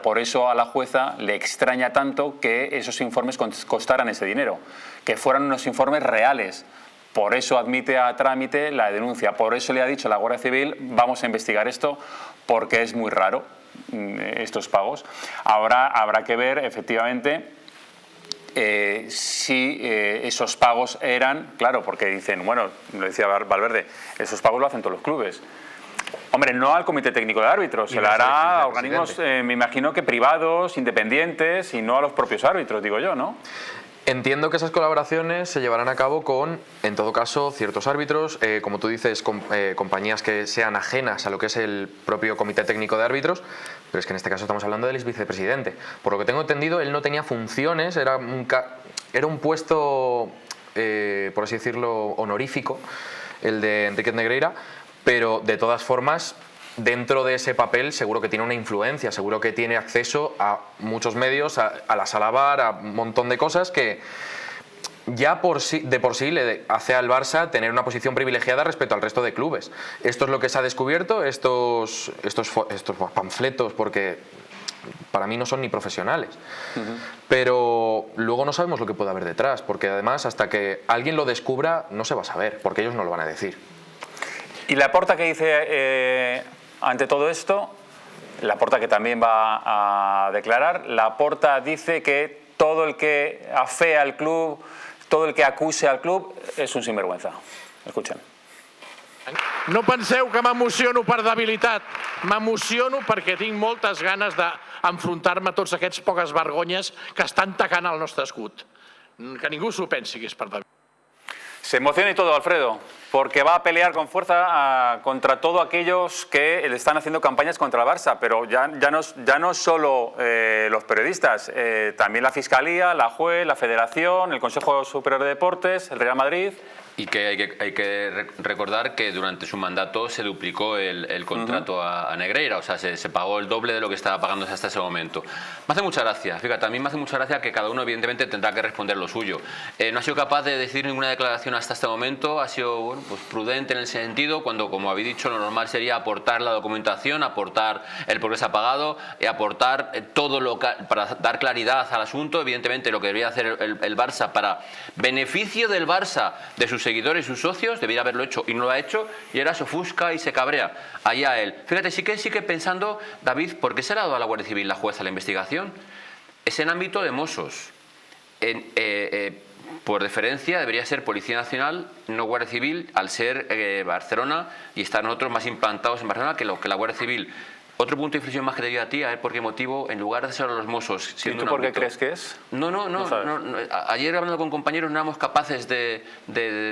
Por eso a la jueza le extraña tanto que esos informes costaran ese dinero, que fueran unos informes reales. Por eso admite a trámite la denuncia, por eso le ha dicho a la Guardia Civil, vamos a investigar esto, porque es muy raro estos pagos. Ahora habrá que ver, efectivamente, si esos pagos eran, claro, porque dicen, bueno, lo decía Valverde, esos pagos lo hacen todos los clubes. Hombre, no al Comité Técnico de Árbitros, se lo hará a organismos, me imagino que privados, independientes, y no a los propios árbitros, digo yo, ¿no? Entiendo que esas colaboraciones se llevarán a cabo con, en todo caso, ciertos árbitros, como tú dices, compañías que sean ajenas a lo que es el propio Comité Técnico de Árbitros, pero es que en este caso estamos hablando del exvicepresidente. Por lo que tengo entendido, él no tenía funciones, era un puesto, por así decirlo, honorífico, el de Enrique Negreira, pero de todas formas, dentro de ese papel seguro que tiene una influencia, seguro que tiene acceso a muchos medios, a la sala VAR, a un montón de cosas que ya de por sí le hace al Barça tener una posición privilegiada respecto al resto de clubes. Esto es lo que se ha descubierto, estos panfletos, porque para mí no son ni profesionales. Pero luego no sabemos lo que puede haber detrás, porque además hasta que alguien lo descubra no se va a saber, porque ellos no lo van a decir. Y Laporta, que dice ante todo esto, Laporta, que también va a declarar, Laporta dice que todo el que afea al club, todo el que acuse al club és un sinvergüenza. Escuchen. No penseu que m'emociono per debilitat, m'emociono perquè tinc moltes ganes d'enfrontar-me a tots aquests poques vergonyes que estan tacant el nostre escut. Que ningú s'ho pensi que és per debilitat. Se emociona y todo, Alfredo, porque va a pelear con fuerza contra todos aquellos que le están haciendo campañas contra el Barça, pero ya no solo los periodistas, también la Fiscalía, la juez, la Federación, el Consejo Superior de Deportes, el Real Madrid. Y que hay que recordar que durante su mandato se duplicó el contrato a Negreira, o sea, se pagó el doble de lo que estaba pagándose hasta ese momento. Me hace mucha gracia, fíjate, a mí me hace mucha gracia que cada uno evidentemente tendrá que responder lo suyo. No ha sido capaz de decir ninguna declaración hasta este momento, ha sido bueno, pues prudente en el sentido, cuando, como habéis dicho, lo normal sería aportar la documentación, aportar el por qué se ha pagado, aportar todo lo que, para dar claridad al asunto, evidentemente lo que debería hacer el Barça para beneficio del Barça, de sus seguidores y sus socios, debería haberlo hecho y no lo ha hecho, y ahora se ofusca y se cabrea. Allá él. Fíjate, sí que pensando, David, ¿por qué se le ha dado a la Guardia Civil la jueza la investigación? Es en ámbito de Mossos. Por deferencia debería ser Policía Nacional, no Guardia Civil, al ser Barcelona y estar nosotros más implantados en Barcelona que la Guardia Civil. Otro punto de inflexión más que te digo a ti, a ver por qué motivo, en lugar de ser a los Mossos... ¿Y tú por qué crees que es? No. Ayer hablando con compañeros no éramos capaces de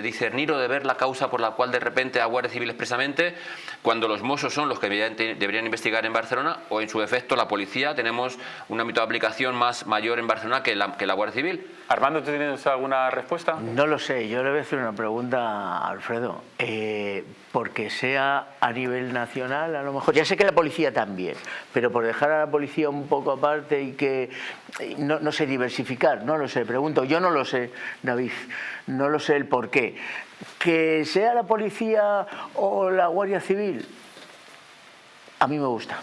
discernir o de ver la causa por la cual de repente a Guardia Civil expresamente, cuando los Mossos son los que deberían investigar en Barcelona, o en su defecto la policía, tenemos un ámbito de aplicación mayor en Barcelona que la Guardia Civil. Armando, ¿tú tienes alguna respuesta? No lo sé, yo le voy a hacer una pregunta a Alfredo. Porque sea a nivel nacional, a lo mejor, ya sé que la policía también, pero por dejar a la policía un poco aparte y que, no sé, diversificar, no lo sé, pregunto, yo no lo sé, David, no lo sé el por qué. Que sea la policía o la Guardia Civil, a mí me gusta.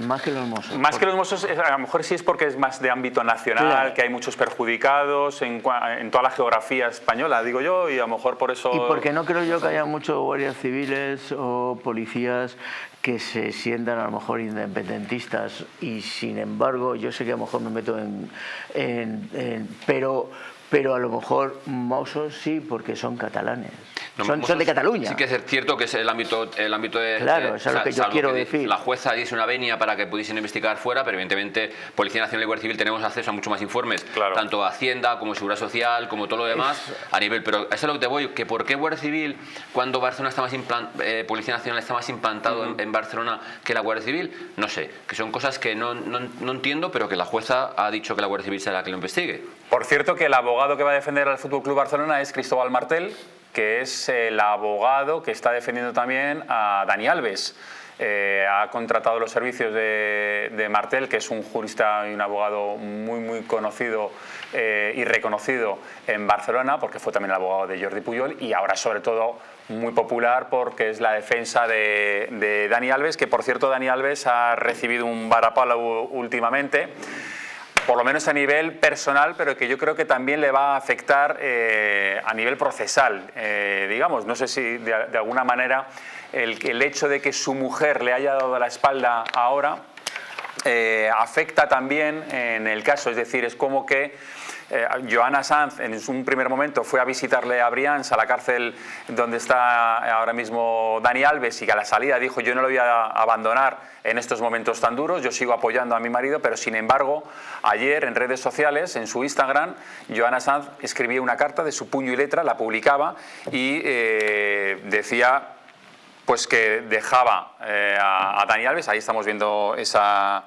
Más que los Mossos. Más que los Mossos, a lo mejor sí es porque es más de ámbito nacional, claro, que hay muchos perjudicados en toda la geografía española, digo yo, y a lo mejor por eso... Y porque no creo yo que haya muchos guardias civiles o policías que se sientan a lo mejor independentistas, y sin embargo, yo sé que a lo mejor me meto pero a lo mejor Mossos sí, porque son catalanes. No, son de Cataluña. Sí que es cierto que es el ámbito de... Claro, eso es lo que yo quiero decir. La jueza dice una venia para que pudiesen investigar fuera, pero evidentemente Policía Nacional y Guardia Civil tenemos acceso a muchos más informes, claro, tanto a Hacienda como Seguridad Social, como todo lo demás, a nivel... Pero eso es lo que te voy, que ¿por qué Guardia Civil, cuando Barcelona está más Policía Nacional está más implantado en Barcelona que la Guardia Civil? No sé, que son cosas que no entiendo, pero que la jueza ha dicho que la Guardia Civil será la que lo investigue. Por cierto, que el abogado que va a defender al FC Barcelona es Cristóbal Martel, que es el abogado que está defendiendo también a Dani Alves. ha contratado los servicios de Martel, que es un jurista y un abogado muy conocido y reconocido en Barcelona, porque fue también el abogado de Jordi Pujol, y ahora sobre todo muy popular porque es la defensa de Dani Alves, que por cierto Dani Alves ha recibido un varapalo últimamente, por lo menos a nivel personal, pero que yo creo que también le va a afectar a nivel procesal, digamos. No sé si de alguna manera el hecho de que su mujer le haya dado la espalda ahora afecta también en el caso, es decir, es como que Joana Sanz en un primer momento fue a visitarle a Brians, a la cárcel donde está ahora mismo Dani Alves, y que a la salida dijo: yo no lo voy a abandonar en estos momentos tan duros, yo sigo apoyando a mi marido. Pero sin embargo, ayer en redes sociales, en su Instagram, Joana Sanz escribía una carta de su puño y letra, la publicaba y decía pues que dejaba a Dani Alves. Ahí estamos viendo esa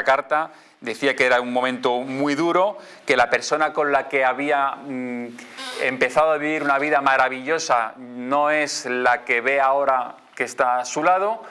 carta. Decía que era un momento muy duro, que la persona con la que había empezado a vivir una vida maravillosa no es la que ve ahora que está a su lado,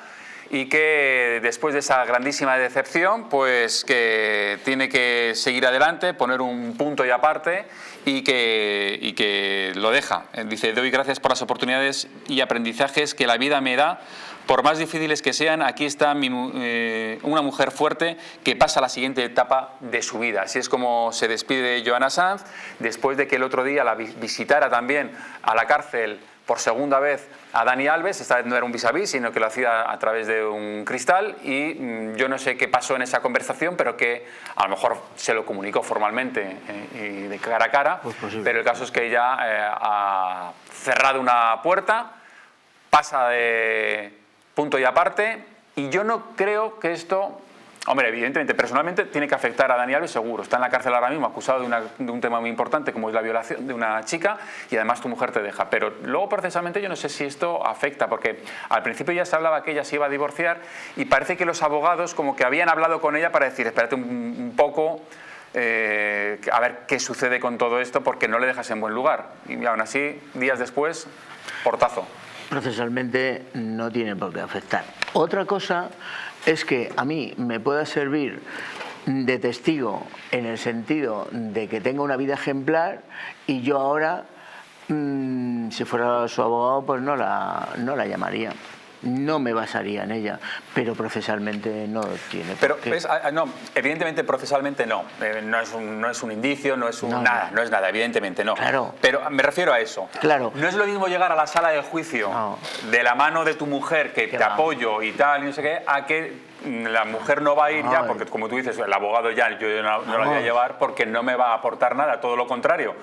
y que después de esa grandísima decepción, pues que tiene que seguir adelante, poner un punto y aparte, y que lo deja. Dice: doy gracias por las oportunidades y aprendizajes que la vida me da. Por más difíciles que sean, aquí está una mujer fuerte que pasa a la siguiente etapa de su vida. Así es como se despide Joana Sanz, después de que el otro día la visitara también a la cárcel por segunda vez a Dani Alves. Esta vez no era un vis a vis, sino que lo hacía a través de un cristal, y yo no sé qué pasó en esa conversación, pero que a lo mejor se lo comunicó formalmente y de cara a cara, pero el caso es que ella ha cerrado una puerta, pasa de punto y aparte, y yo no creo que esto... Hombre, evidentemente, personalmente tiene que afectar a Dani Alves, seguro. Está en la cárcel ahora mismo, acusado de un tema muy importante como es la violación de una chica, y además tu mujer te deja. Pero luego, procesalmente, yo no sé si esto afecta, porque al principio ya se hablaba que ella se iba a divorciar, y parece que los abogados como que habían hablado con ella para decir: espérate un poco, a ver qué sucede con todo esto, porque no le dejas en buen lugar. Y aún así, días después, portazo. Procesalmente no tiene por qué afectar. Otra cosa es que a mí me pueda servir de testigo en el sentido de que tenga una vida ejemplar, y yo ahora, si fuera su abogado, pues no la llamaría. No me basaría en ella, pero procesalmente no tiene por qué. No, evidentemente procesalmente no. No es un indicio, no es nada, no es nada, evidentemente no. Claro. Pero me refiero a eso. Claro. No es lo mismo llegar a la sala del juicio de la mano de tu mujer, que te apoyo y tal, y no sé qué, a que la mujer no va a ir ya, porque como tú dices, el abogado ya, yo no lo voy a llevar porque no me va a aportar nada, todo lo contrario.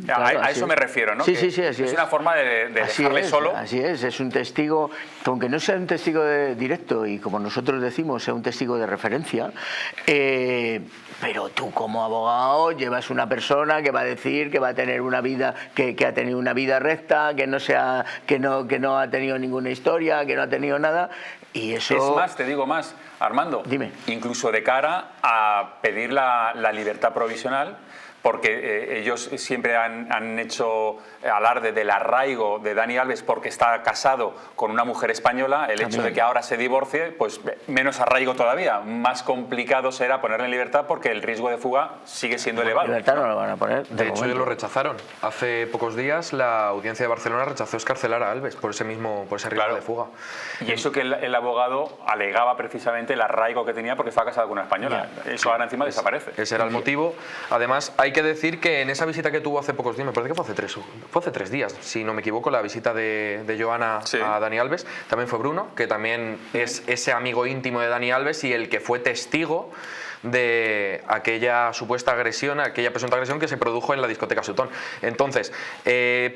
Claro, a eso me refiero, ¿no? Sí, así es. Es una forma de dejarle solo. Así es un testigo, aunque no sea un testigo directo y, como nosotros decimos, sea un testigo de referencia, pero tú como abogado llevas una persona que va a decir que va a tener una vida, que ha tenido una vida recta, que no ha tenido ninguna historia, que no ha tenido nada. Y eso... Es más, te digo más, Armando. Dime. Incluso de cara a pedir la libertad provisional, porque ellos siempre han hecho alarde del arraigo de Dani Alves porque está casado con una mujer española. El hecho de que ahora se divorcie, pues menos arraigo todavía. Más complicado será ponerle en libertad porque el riesgo de fuga sigue siendo elevado. Libertad no lo van a poner. De hecho, ellos lo rechazaron. Hace pocos días la Audiencia de Barcelona rechazó escarcelar a Alves por ese riesgo de fuga. Y eso que el abogado alegaba precisamente el arraigo que tenía porque estaba casado con una española. Eso ahora encima desaparece. Ese era el motivo. Además, hay que decir que en esa visita que tuvo hace pocos días, me parece que fue hace 3 días, si no me equivoco, la visita de Joana a Dani Alves, también fue Bruno, que también es ese amigo íntimo de Dani Alves y el que fue testigo de aquella supuesta agresión, aquella presunta agresión que se produjo en la discoteca Sutton. Entonces,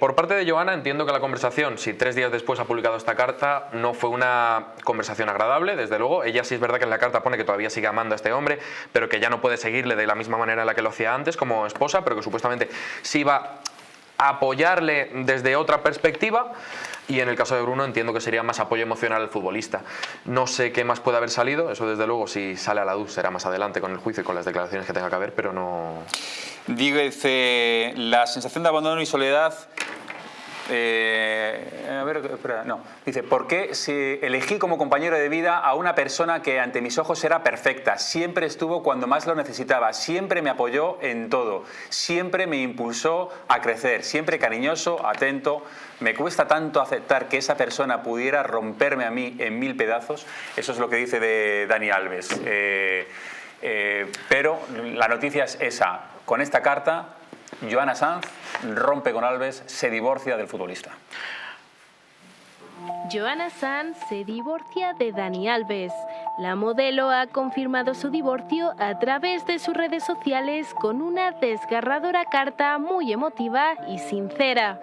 por parte de Joana, entiendo que la conversación, si 3 días después ha publicado esta carta, no fue una conversación agradable, desde luego. Ella sí es verdad que en la carta pone que todavía sigue amando a este hombre, pero que ya no puede seguirle de la misma manera en la que lo hacía antes como esposa, pero que supuestamente sí va a apoyarle desde otra perspectiva. Y en el caso de Bruno entiendo que sería más apoyo emocional al futbolista. No sé qué más puede haber salido, eso desde luego si sale a la luz será más adelante con el juicio y con las declaraciones que tenga que haber, pero no... Dice, la sensación de abandono y soledad A ver, espera, no. Dice, ¿por qué si elegí como compañero de vida a una persona que ante mis ojos era perfecta? Siempre estuvo cuando más lo necesitaba, siempre me apoyó en todo, siempre me impulsó a crecer, siempre cariñoso, atento. Me cuesta tanto aceptar que esa persona pudiera romperme a mí en 1000 pedazos. Eso es lo que dice de Dani Alves. Pero la noticia es esa. Con esta carta, Joana Sanz rompe con Alves, se divorcia del futbolista. Joana Sanz se divorcia de Dani Alves. La modelo ha confirmado su divorcio a través de sus redes sociales con una desgarradora carta muy emotiva y sincera.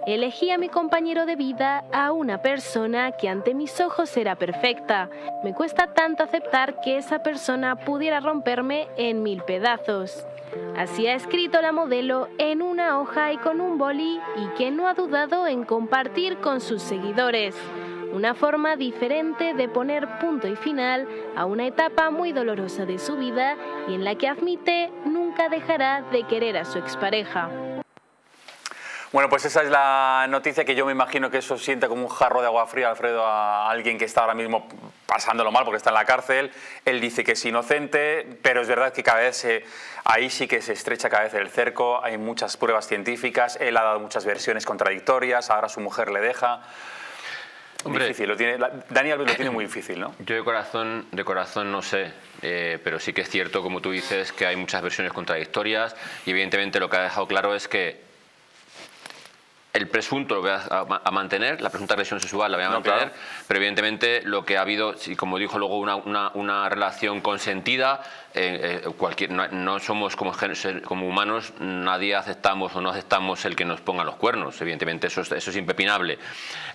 Elegí a mi compañero de vida, a una persona que ante mis ojos era perfecta. Me cuesta tanto aceptar que esa persona pudiera romperme en 1000 pedazos. Así ha escrito la modelo en una hoja y con un boli, y que no ha dudado en compartir con sus seguidores. Una forma diferente de poner punto y final a una etapa muy dolorosa de su vida y en la que admite nunca dejará de querer a su expareja. Bueno, pues esa es la noticia, que yo me imagino que eso sienta como un jarro de agua fría, Alfredo, a alguien que está ahora mismo pasándolo mal porque está en la cárcel. Él dice que es inocente, pero es verdad que cada vez ahí sí que se estrecha cada vez el cerco, hay muchas pruebas científicas, él ha dado muchas versiones contradictorias, ahora su mujer le deja. Hombre, difícil, Dani Alves lo tiene muy difícil, ¿no? Yo de corazón no sé, pero sí que es cierto, como tú dices, que hay muchas versiones contradictorias y evidentemente lo que ha dejado claro es que el presunto lo voy a mantener, la presunta agresión sexual la voy a mantener, claro. Pero evidentemente lo que ha habido, como dijo luego, una relación consentida, no somos como humanos, nadie aceptamos o no aceptamos el que nos pongan los cuernos, evidentemente eso es impepinable.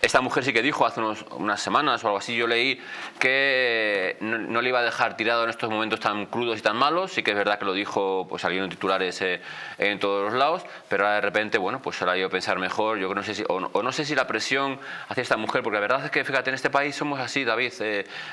Esta mujer sí que dijo hace unas semanas o algo así, yo leí que no le iba a dejar tirado en estos momentos tan crudos y tan malos, sí que es verdad que lo dijo, pues salieron titulares en todos los lados, pero ahora de repente, bueno, pues ahora yo pensar mejor. Yo no sé si, no sé si la presión hacia esta mujer, porque la verdad es que, fíjate, en este país somos así, David,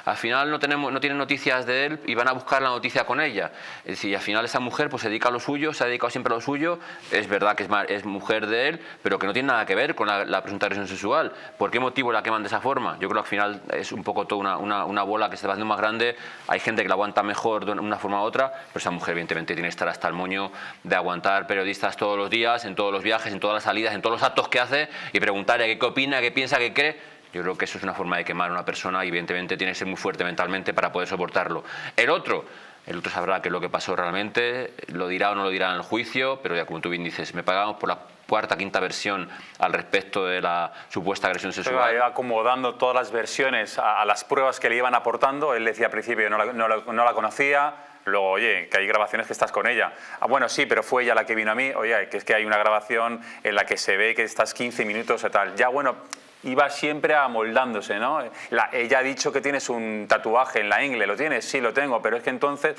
al final no tienen noticias de él y van a buscar la noticia con ella. Es decir, al final esa mujer pues se dedica a lo suyo, se ha dedicado siempre a lo suyo, es verdad que es mujer de él, pero que no tiene nada que ver con la presunta agresión sexual. ¿Por qué motivo la queman de esa forma? Yo creo que al final es un poco toda una bola que se va haciendo más grande, hay gente que la aguanta mejor de una forma u otra, pero esa mujer evidentemente tiene que estar hasta el moño de aguantar periodistas todos los días, en todos los viajes, en todas las salidas, en todos los actos que hace y preguntarle qué opina, qué piensa, qué cree. Yo creo que eso es una forma de quemar a una persona y evidentemente tiene que ser muy fuerte mentalmente para poder soportarlo. El otro sabrá qué es lo que pasó realmente, lo dirá o no lo dirá en el juicio, pero ya como tú bien dices, me pagamos por la cuarta, quinta versión al respecto de la supuesta agresión sexual. Pero iba acomodando todas las versiones a las pruebas que le iban aportando. Él decía al principio no la conocía. Luego, oye, que hay grabaciones que estás con ella. Ah, bueno, sí, pero fue ella la que vino a mí. Oye, que es que hay una grabación en la que se ve que estás 15 minutos y tal. Ya, bueno, iba siempre amoldándose, ¿no? Ella ha dicho que tienes un tatuaje en la ingle. ¿Lo tienes? Sí, lo tengo, pero es que entonces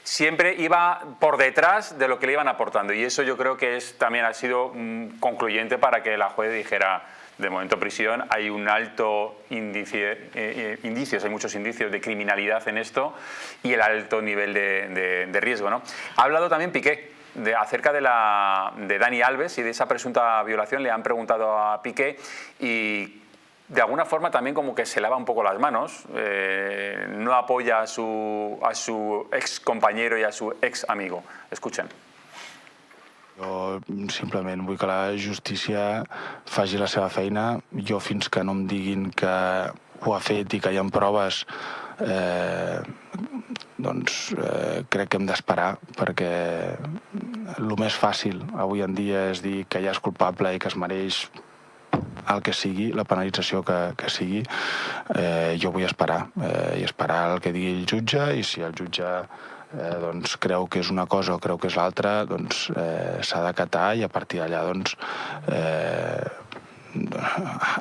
siempre iba por detrás de lo que le iban aportando. Y eso yo creo que también ha sido concluyente para que la juez dijera: de momento prisión, hay un alto indicios, hay muchos indicios de criminalidad en esto y el alto nivel de riesgo, ¿no? Ha hablado también Piqué acerca de Dani Alves y de esa presunta violación. Le han preguntado a Piqué y de alguna forma también como que se lava un poco las manos, no apoya a su ex compañero y a su ex amigo. Escuchen. Jo simplement vull que la justícia faci la seva feina. Jo, fins que no em diguin que ho ha fet i que hi ha proves, crec que hem d'esperar, perquè el més fàcil avui en dia és dir que ja és culpable i que es mereix el que sigui, la penalització que sigui. Jo vull esperar i esperar el que digui el jutge, i si el jutge creu que és una cosa o creu que és l'altra, s'ha d'acatar i a partir d'allà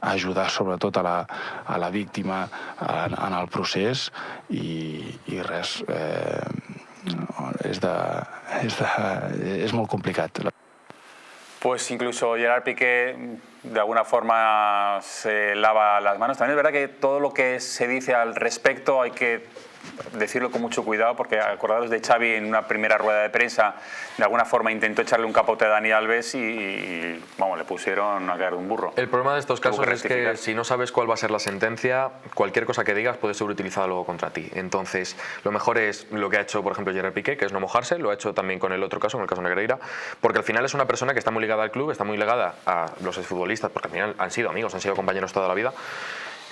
ajudar sobretot a la víctima en el procés i res, és molt complicat. Pues incluso Gerard Piqué de alguna forma se lava las manos. También es verdad que todo lo que se dice al respecto hay que decirlo con mucho cuidado, porque acordados de Xavi en una primera rueda de prensa, de alguna forma intentó echarle un capote a Dani Alves y vamos, le pusieron a caer de un burro. El problema de estos casos es que si no sabes cuál va a ser la sentencia, cualquier cosa que digas puede ser utilizada luego contra ti. Entonces, lo mejor es lo que ha hecho, por ejemplo, Gerard Piqué, que es no mojarse, lo ha hecho también con el otro caso, con el caso Negreira, porque al final es una persona que está muy ligada al club, está muy ligada a los exfutbolistas, porque al final han sido amigos, han sido compañeros toda la vida,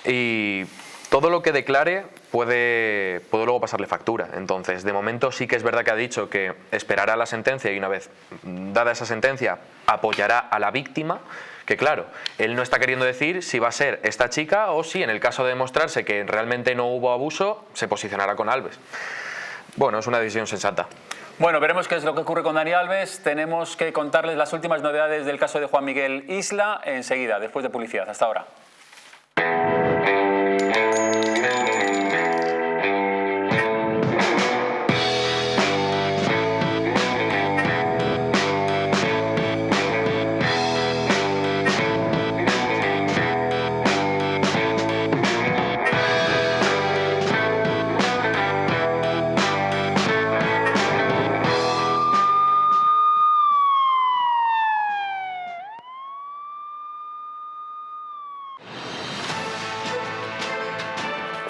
y todo lo que declare puede luego pasarle factura. Entonces, de momento sí que es verdad que ha dicho que esperará la sentencia y una vez dada esa sentencia apoyará a la víctima, que claro, él no está queriendo decir si va a ser esta chica o si en el caso de demostrarse que realmente no hubo abuso, se posicionará con Alves. Bueno, es una decisión sensata. Bueno, veremos qué es lo que ocurre con Dani Alves. Tenemos que contarles las últimas novedades del caso de Juan Miguel Isla enseguida, después de publicidad. Hasta ahora.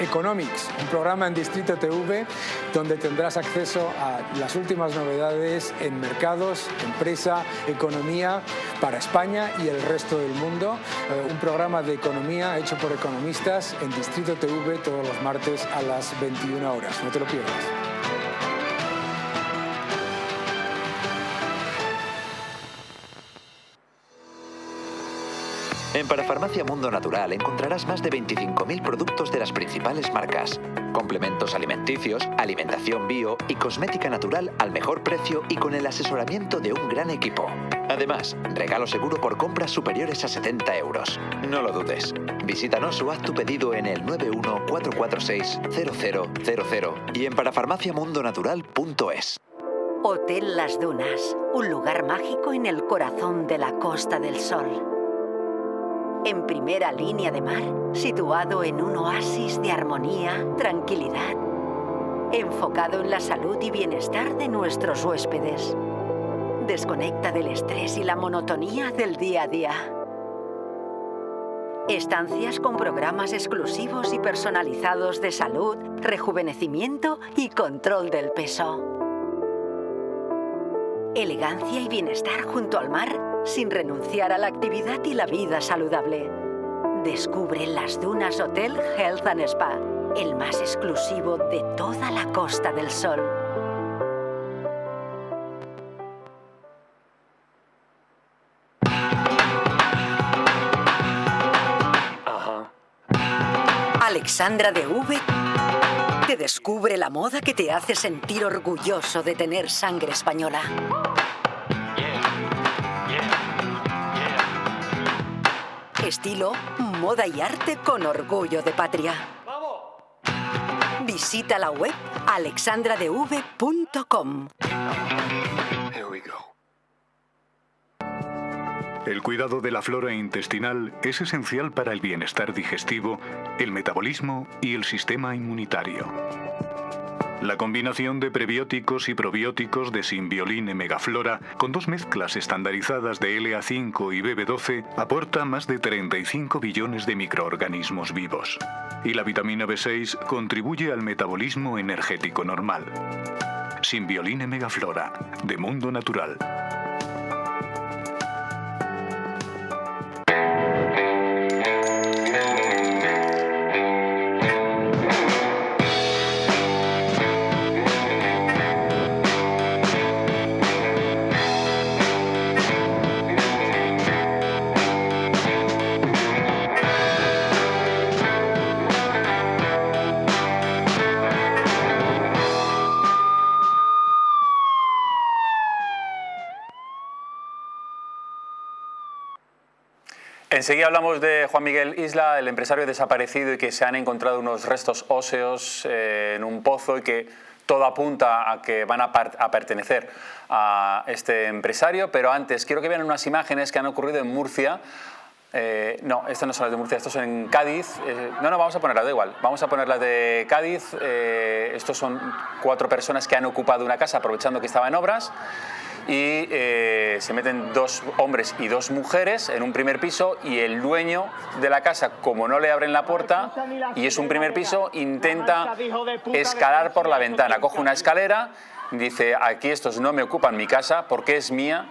Economics, un programa en Distrito TV donde tendrás acceso a las últimas novedades en mercados, empresa, economía para España y el resto del mundo. Un programa de economía hecho por economistas en Distrito TV todos los martes a las 21 horas. No te lo pierdas. En Parafarmacia Mundo Natural encontrarás más de 25.000 productos de las principales marcas. Complementos alimenticios, alimentación bio y cosmética natural al mejor precio y con el asesoramiento de un gran equipo. Además, regalo seguro por compras superiores a 70 euros. No lo dudes. Visítanos o haz tu pedido en el 914460000 y en parafarmaciamundonatural.es. Hotel Las Dunas, un lugar mágico en el corazón de la Costa del Sol. En primera línea de mar, situado en un oasis de armonía, tranquilidad, enfocado en la salud y bienestar de nuestros huéspedes. Desconecta del estrés y la monotonía del día a día. Estancias con programas exclusivos y personalizados de salud, rejuvenecimiento y control del peso. Elegancia y bienestar junto al mar, sin renunciar a la actividad y la vida saludable. Descubre Las Dunas Hotel Health and Spa, el más exclusivo de toda la Costa del Sol. Alexandra DV te descubre la moda que te hace sentir orgulloso de tener sangre española. Estilo, moda y arte con orgullo de patria. Visita la web alexandradv.com. El cuidado de la flora intestinal es esencial para el bienestar digestivo, el metabolismo y el sistema inmunitario. La combinación de prebióticos y probióticos de Symbioline Megaflora, con 2 mezclas estandarizadas de LA5 y BB12, aporta más de 35 billones de microorganismos vivos. Y la vitamina B6 contribuye al metabolismo energético normal. Symbioline Megaflora, de Mundo Natural. Enseguida hablamos de Juan Miguel Isla, el empresario desaparecido y que se han encontrado unos restos óseos en un pozo y que todo apunta a que van a pertenecer a este empresario. Pero antes quiero que vean unas imágenes que han ocurrido en Murcia. No, estas no son las de Murcia, estos son en Cádiz. No, vamos a ponerlas, da igual. Vamos a poner las de Cádiz. Estos son 4 personas que han ocupado una casa aprovechando que estaba en obras. Y se meten 2 hombres y 2 mujeres en un primer piso, y el dueño de la casa, como no le abren la puerta y es un primer piso, intenta escalar por la ventana. Coge una escalera, dice: aquí estos no me ocupan mi casa porque es mía,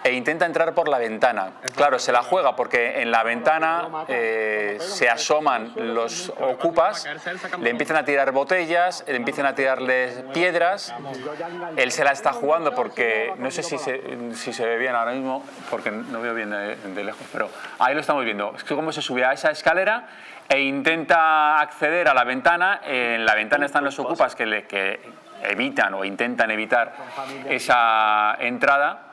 e intenta entrar por la ventana. Claro, se la juega porque en la ventana se asoman los ocupas, le empiezan a tirar botellas, le empiezan a tirarle piedras. Él se la está jugando porque no sé si se ve bien ahora mismo, porque no veo bien de lejos, pero ahí lo estamos viendo. Es que cómo se sube a esa escalera e intenta acceder a la ventana. En la ventana están los ocupas que evitan o intentan evitar esa entrada.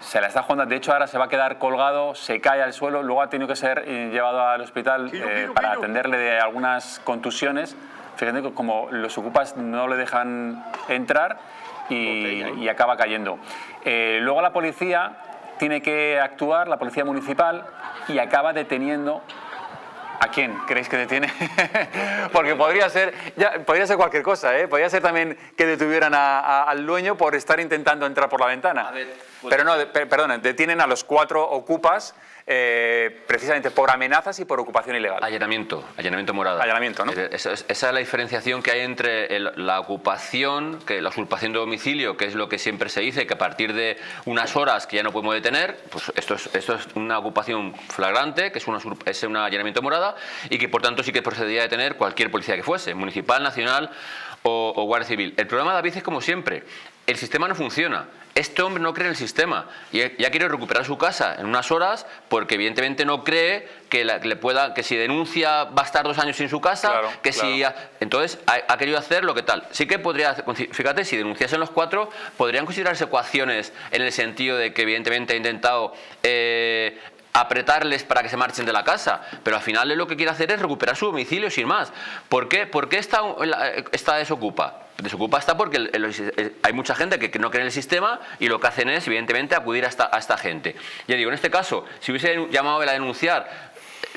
Se la está jugando, de hecho ahora se va a quedar colgado, se cae al suelo, luego ha tenido que ser llevado al hospital para atenderle de algunas contusiones. Fíjate que como los ocupas no le dejan entrar y acaba cayendo. Luego la policía tiene que actuar, la policía municipal, y acaba deteniendo. ¿A quién creéis que detiene? Porque podría ser cualquier cosa, ¿eh? Podría ser también que detuvieran al dueño por estar intentando entrar por la ventana. Pero no, perdona, detienen a los 4 ocupas precisamente por amenazas y por ocupación ilegal. Allanamiento morada. Allanamiento, ¿no? Esa es la diferenciación que hay entre la ocupación, la usurpación de domicilio, que es lo que siempre se dice, que a partir de unas horas que ya no podemos detener, pues esto es una ocupación flagrante, que es un allanamiento morada, y que por tanto sí que procedería a detener cualquier policía que fuese, municipal, nacional o Guardia Civil. El problema, David, es como siempre: el sistema no funciona. Este hombre no cree en el sistema y ya quiere recuperar su casa en unas horas porque evidentemente no cree que si denuncia va a estar 2 años sin su casa, entonces ha querido hacer lo que tal. Sí que podría, fíjate, si denunciasen los 4, podrían considerarse coacciones en el sentido de que evidentemente ha intentado apretarles para que se marchen de la casa, pero al final él lo que quiere hacer es recuperar su domicilio sin más. ¿Por qué está desocupa? Desocupa está porque hay mucha gente que no cree en el sistema y lo que hacen es, evidentemente, acudir a esta gente. Ya digo, en este caso, si hubiese llamado él a denunciar,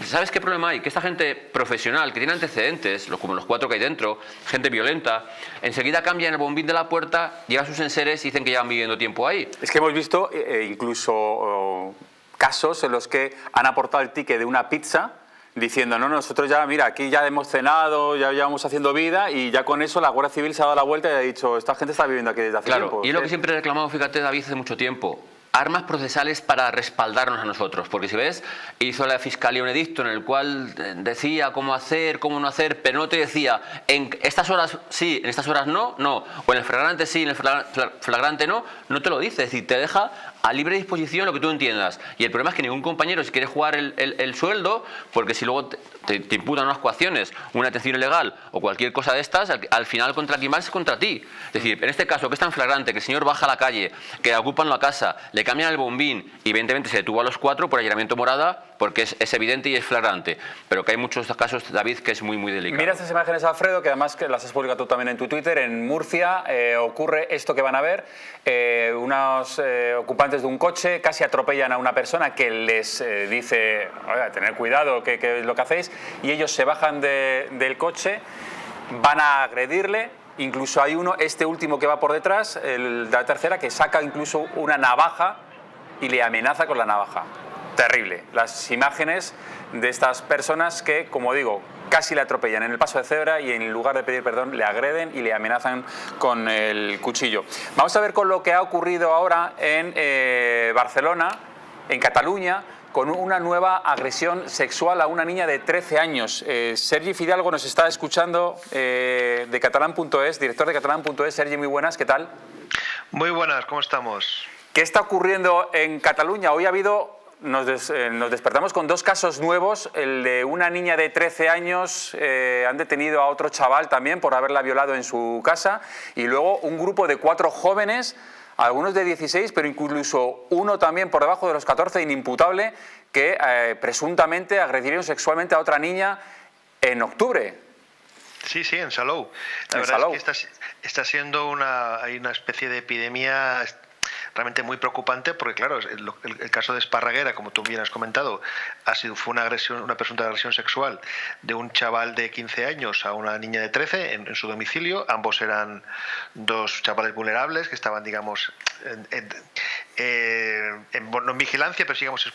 ¿sabes qué problema hay? Que esta gente profesional, que tiene antecedentes, como los 4 que hay dentro, gente violenta, enseguida cambian el bombín de la puerta, llegan sus enseres y dicen que llevan viviendo tiempo ahí. Es que hemos visto incluso casos en los que han aportado el ticket de una pizza diciendo: no, nosotros ya, mira, aquí ya hemos cenado, ya llevamos haciendo vida, y ya con eso la Guardia Civil se ha dado la vuelta y ha dicho: esta gente está viviendo aquí desde hace tiempo. Y es lo que siempre he reclamado, fíjate, David, hace mucho tiempo: armas procesales para respaldarnos a nosotros, porque si ves, hizo la Fiscalía un edicto en el cual decía cómo hacer, cómo no hacer, pero no te decía en estas horas sí, en estas horas no, o en el flagrante sí, en el flagrante no te lo dice, es decir, te deja a libre disposición lo que tú entiendas. Y el problema es que ningún compañero, si quiere jugar el sueldo, porque si luego te imputan unas coacciones, una detención ilegal o cualquier cosa de estas, al final contra quien vas es contra ti. Es decir, en este caso, que es tan flagrante, que el señor baja a la calle, que ocupan la casa, le cambian el bombín y evidentemente se detuvo a los 4 por allanamiento morada, porque es evidente y es flagrante, pero que hay muchos casos, David, que es muy, muy delicado. Mira estas imágenes, Alfredo, que además que las has publicado tú también en tu Twitter. En Murcia ocurre esto que van a ver: unos ocupantes de un coche casi atropellan a una persona que les dice: oiga, tener cuidado, ¿qué es lo que hacéis? Y ellos se bajan del coche, van a agredirle. Incluso hay uno, este último que va por detrás, el de la tercera, que saca incluso una navaja y le amenaza con la navaja. Terrible. Las imágenes de estas personas que, como digo, casi le atropellan en el paso de cebra y en lugar de pedir perdón le agreden y le amenazan con el cuchillo. Vamos a ver con lo que ha ocurrido ahora en Barcelona, en Cataluña, con una nueva agresión sexual a una niña de 13 años. Sergi Fidalgo nos está escuchando de Catalán.es, director de Catalán.es. Sergi, muy buenas, ¿qué tal? Muy buenas, ¿cómo estamos? ¿Qué está ocurriendo en Cataluña? Hoy ha habido... Nos despertamos con 2 casos nuevos. El de una niña de 13 años, han detenido a otro chaval también por haberla violado en su casa, y luego un grupo de 4 jóvenes, algunos de 16, pero incluso uno también por debajo de los 14, inimputable, que presuntamente agredieron sexualmente a otra niña en octubre. Sí, en Salou. La verdad es que está siendo una especie de epidemia realmente muy preocupante, porque claro, el caso de Esparraguera, como tú bien has comentado, fue una presunta agresión sexual de un chaval de 15 años a una niña de 13 en su domicilio. Ambos eran dos chavales vulnerables que estaban, digamos, no en vigilancia, pero digamos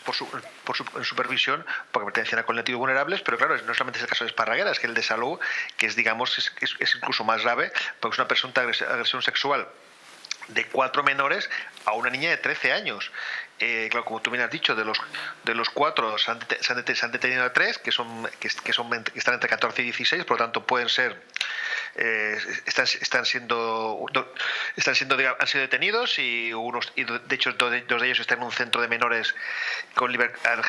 en supervisión, porque pertenecían a colectivos vulnerables. Pero claro, no solamente es el caso de Esparraguera, es que el de Salou, que es, digamos, es incluso más grave, porque es una presunta agresión sexual de 4 menores a una niña de 13 años. Claro, como tú bien has dicho, de los 4 se han detenido a 3 que están entre 14 y 16, por lo tanto pueden ser han sido detenidos, y de hecho dos de ellos están en un centro de menores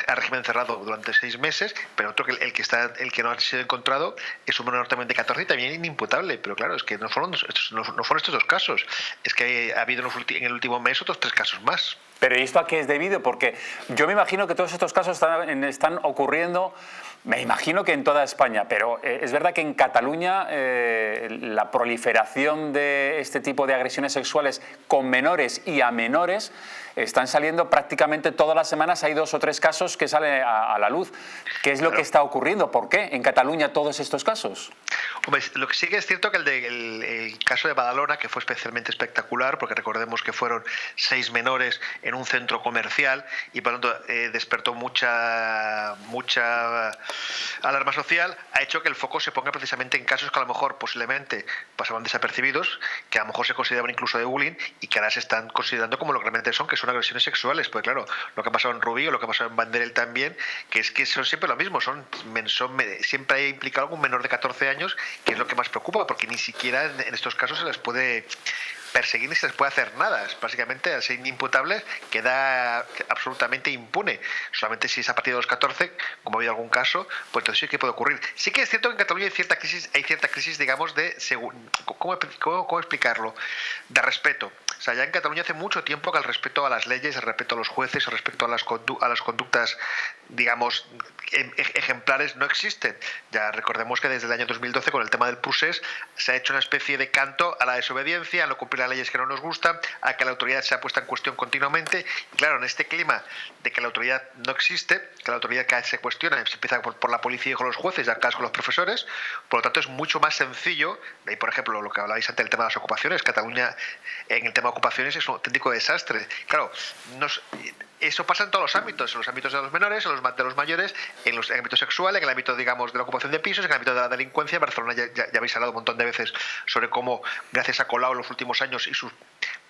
a régimen cerrado durante 6 meses, pero otro, el que no ha sido encontrado, es un menor también de 14 y también inimputable. Pero claro, es que no fueron estos 2 casos, es que ha habido en el último mes otros 3 casos más. Pero ¿y esto a qué es debido? Porque yo me imagino que todos estos casos están ocurriendo, me imagino que en toda España, pero es verdad que en Cataluña la proliferación de este tipo de agresiones sexuales con menores y a menores están saliendo prácticamente todas las semanas. Hay 2 o 3 casos que salen a la luz. ¿Qué es lo que está ocurriendo? ¿Por qué en Cataluña todos estos casos? Hombre, lo que sí que es cierto que el caso de Badalona, que fue especialmente espectacular, porque recordemos que fueron 6 menores en un centro comercial, y por lo tanto despertó mucha alarma social, ha hecho que el foco se ponga precisamente en casos que a lo mejor posiblemente pasaban desapercibidos, que a lo mejor se consideraban incluso de bullying, y que ahora se están considerando como lo que realmente son, que son agresiones sexuales. Pues claro, lo que ha pasado en Rubí o lo que ha pasado en Banderel también, que es que son siempre lo mismo, siempre hay implicado algún menor de 14 años, que es lo que más preocupa, porque ni siquiera en estos casos se les puede perseguir ni se les puede hacer nada. Básicamente, al ser inimputables, queda absolutamente impune. Solamente si es a partir de los 14, como ha habido algún caso, pues entonces sí que puede ocurrir. Sí que es cierto que en Cataluña hay cierta crisis, digamos, ¿cómo explicarlo? De respeto. O sea, ya en Cataluña hace mucho tiempo que el respeto a las leyes, el respeto a los jueces, el respeto a las conductas, digamos, ejemplares no existen. Ya recordemos que desde el año 2012, con el tema del procés, se ha hecho una especie de canto a la desobediencia, a no cumplir las leyes que no nos gustan, a que la autoridad sea puesta en cuestión continuamente. Y claro, en este clima de que la autoridad no existe, que la autoridad cada vez se cuestiona, se empieza por la policía y con los jueces, y acá con los profesores, por lo tanto es mucho más sencillo. De ahí, por ejemplo, lo que hablabais antes del tema de las ocupaciones. Cataluña, en el tema de ocupaciones, es un auténtico desastre. Claro, eso pasa en todos los ámbitos de los menores, de los mayores, en el ámbito sexual, en el ámbito, digamos, de la ocupación de pisos, en el ámbito de la delincuencia. En Barcelona ya habéis hablado un montón de veces sobre cómo, gracias a Colau en los últimos años y sus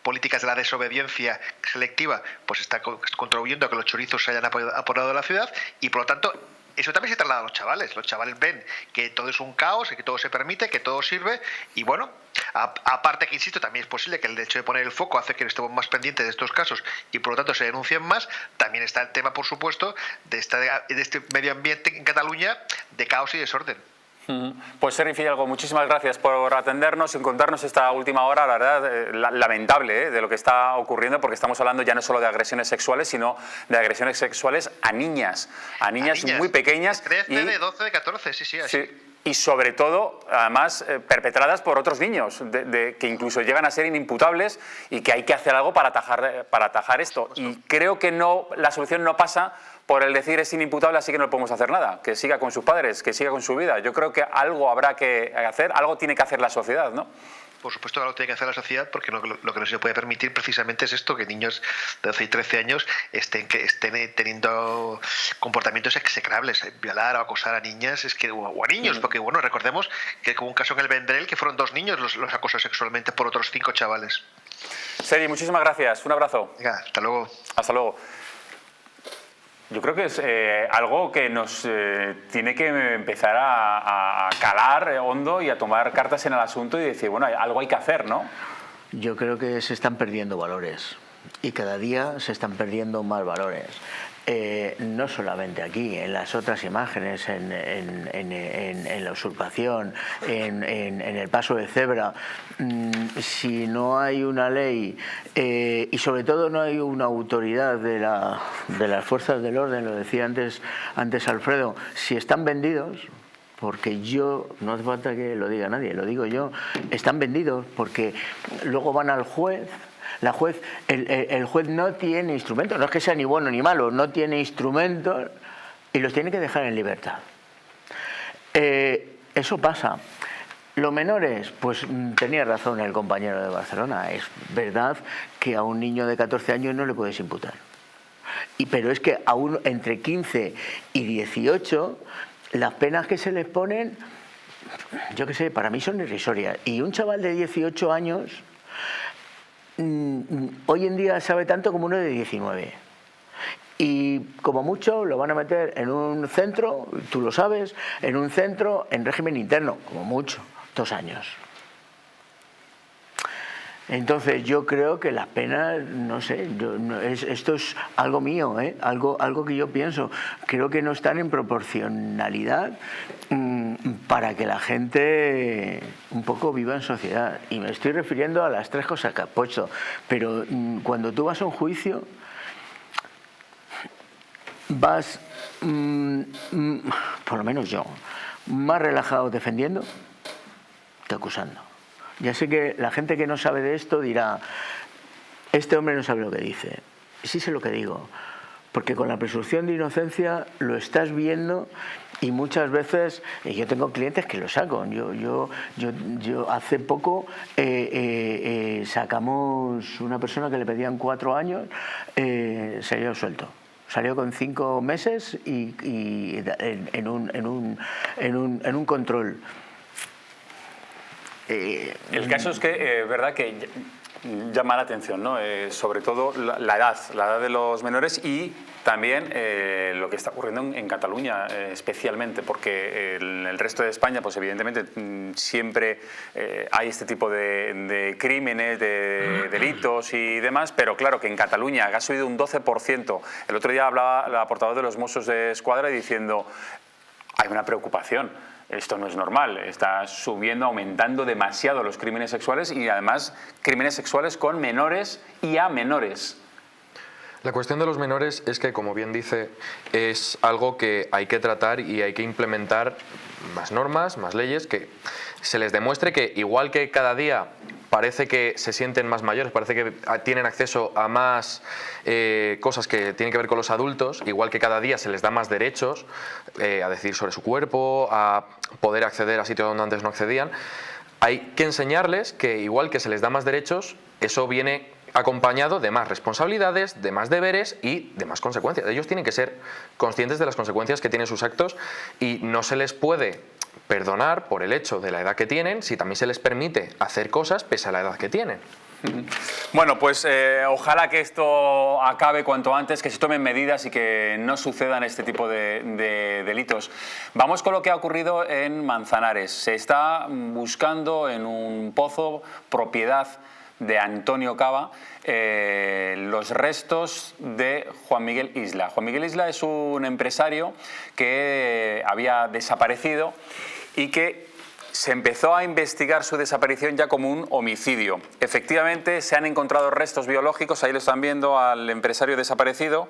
políticas de la desobediencia selectiva, pues está contribuyendo a que los chorizos se hayan apoderado de la ciudad, y por lo tanto eso también se traslada a los chavales. Los chavales ven que todo es un caos, que todo se permite, que todo sirve, y bueno, aparte que, insisto, también es posible que el hecho de poner el foco hace que estemos más pendientes de estos casos y por lo tanto se denuncien más. También está el tema, por supuesto, de este medio ambiente en Cataluña de caos y desorden. Pues Sergi Fidalgo, muchísimas gracias por atendernos y contarnos esta última hora, la verdad, lamentable, de lo que está ocurriendo, porque estamos hablando ya no solo de agresiones sexuales, sino de agresiones sexuales a niñas muy pequeñas. De 13, de 12, de 14, sí, así. Sí. Y sobre todo, además, perpetradas por otros niños, que incluso llegan a ser inimputables, y que hay que hacer algo para atajar esto. Y creo que la solución no pasa por el decir es inimputable, así que no le podemos hacer nada, que siga con sus padres, que siga con su vida. Yo creo que algo habrá que hacer, algo tiene que hacer la sociedad, ¿no? Por supuesto, algo tiene que hacer la sociedad, porque lo que no se puede permitir precisamente es esto, que niños de 12 y 13 años estén teniendo comportamientos execrables, violar o acosar a niñas, o a niños, porque bueno, recordemos que hubo un caso en el Vendrell que fueron 2 niños los acosó sexualmente por otros 5 chavales. Sergi, muchísimas gracias, un abrazo. Venga, hasta luego. Hasta luego. Yo creo que es algo que nos tiene que empezar a calar hondo y a tomar cartas en el asunto y decir, bueno, algo hay que hacer, ¿no? Yo creo que se están perdiendo valores y cada día se están perdiendo más valores. No solamente aquí, en las otras imágenes, en la usurpación, en el paso de cebra. Si no hay una ley y sobre todo no hay una autoridad de las fuerzas del orden, lo decía antes Alfredo, si están vendidos, porque no hace falta que lo diga nadie, lo digo yo, están vendidos porque luego van al juez, El juez no tiene instrumentos, no es que sea ni bueno ni malo, no tiene instrumentos y los tiene que dejar en libertad. Eso pasa. Los menores, pues tenía razón el compañero de Barcelona, es verdad que a un niño de 14 años no le puedes imputar. Pero es que a uno entre 15 y 18, las penas que se les ponen, yo qué sé, para mí son irrisorias. Y un chaval de 18 años, hoy en día sabe tanto como uno de 19. Y como mucho lo van a meter en un centro, tú lo sabes, en un centro en régimen interno, como mucho, 2 años. Entonces yo creo que las penas, no sé, esto es algo mío, algo que yo pienso. Creo que no están en proporcionalidad para que la gente un poco viva en sociedad. Y me estoy refiriendo a las 3 cosas que has puesto. Pero cuando tú vas a un juicio, vas, por lo menos yo, más relajado defendiendo que acusando. Ya sé que la gente que no sabe de esto dirá, este hombre no sabe lo que dice. Sí sé lo que digo, porque con la presunción de inocencia lo estás viendo y muchas veces, yo tengo clientes que lo saco. Yo hace poco sacamos una persona que le pedían 4 años, salió suelto. Salió con 5 meses y en un control. El caso es que, verdad que llama la atención, ¿no? Sobre todo la edad de los menores y también lo que está ocurriendo en Cataluña especialmente, porque en el resto de España, pues evidentemente siempre hay este tipo de crímenes, de delitos y demás, pero claro que en Cataluña ha subido un 12%. El otro día hablaba la portavoz de los Mossos de Escuadra diciendo, hay una preocupación. Esto no es normal, está subiendo, aumentando demasiado los crímenes sexuales y además crímenes sexuales con menores y a menores. La cuestión de los menores es que, como bien dice, es algo que hay que tratar y hay que implementar más normas, más leyes, que se les demuestre que igual que cada día parece que se sienten más mayores, parece que tienen acceso a más cosas que tienen que ver con los adultos, igual que cada día se les da más derechos a decidir sobre su cuerpo, a poder acceder a sitios donde antes no accedían, hay que enseñarles que igual que se les da más derechos, eso viene acompañado de más responsabilidades, de más deberes y de más consecuencias. Ellos tienen que ser conscientes de las consecuencias que tienen sus actos y no se les puede perdonar por el hecho de la edad que tienen si también se les permite hacer cosas pese a la edad que tienen. Bueno, pues ojalá que esto acabe cuanto antes, que se tomen medidas y que no sucedan este tipo de delitos. Vamos con lo que ha ocurrido en Manzanares. Se está buscando en un pozo propiedad de Antonio Cava los restos de Juan Miguel Isla. Juan Miguel Isla es un empresario que había desaparecido y que se empezó a investigar su desaparición ya como un homicidio. Efectivamente, se han encontrado restos biológicos, ahí lo están viendo al empresario desaparecido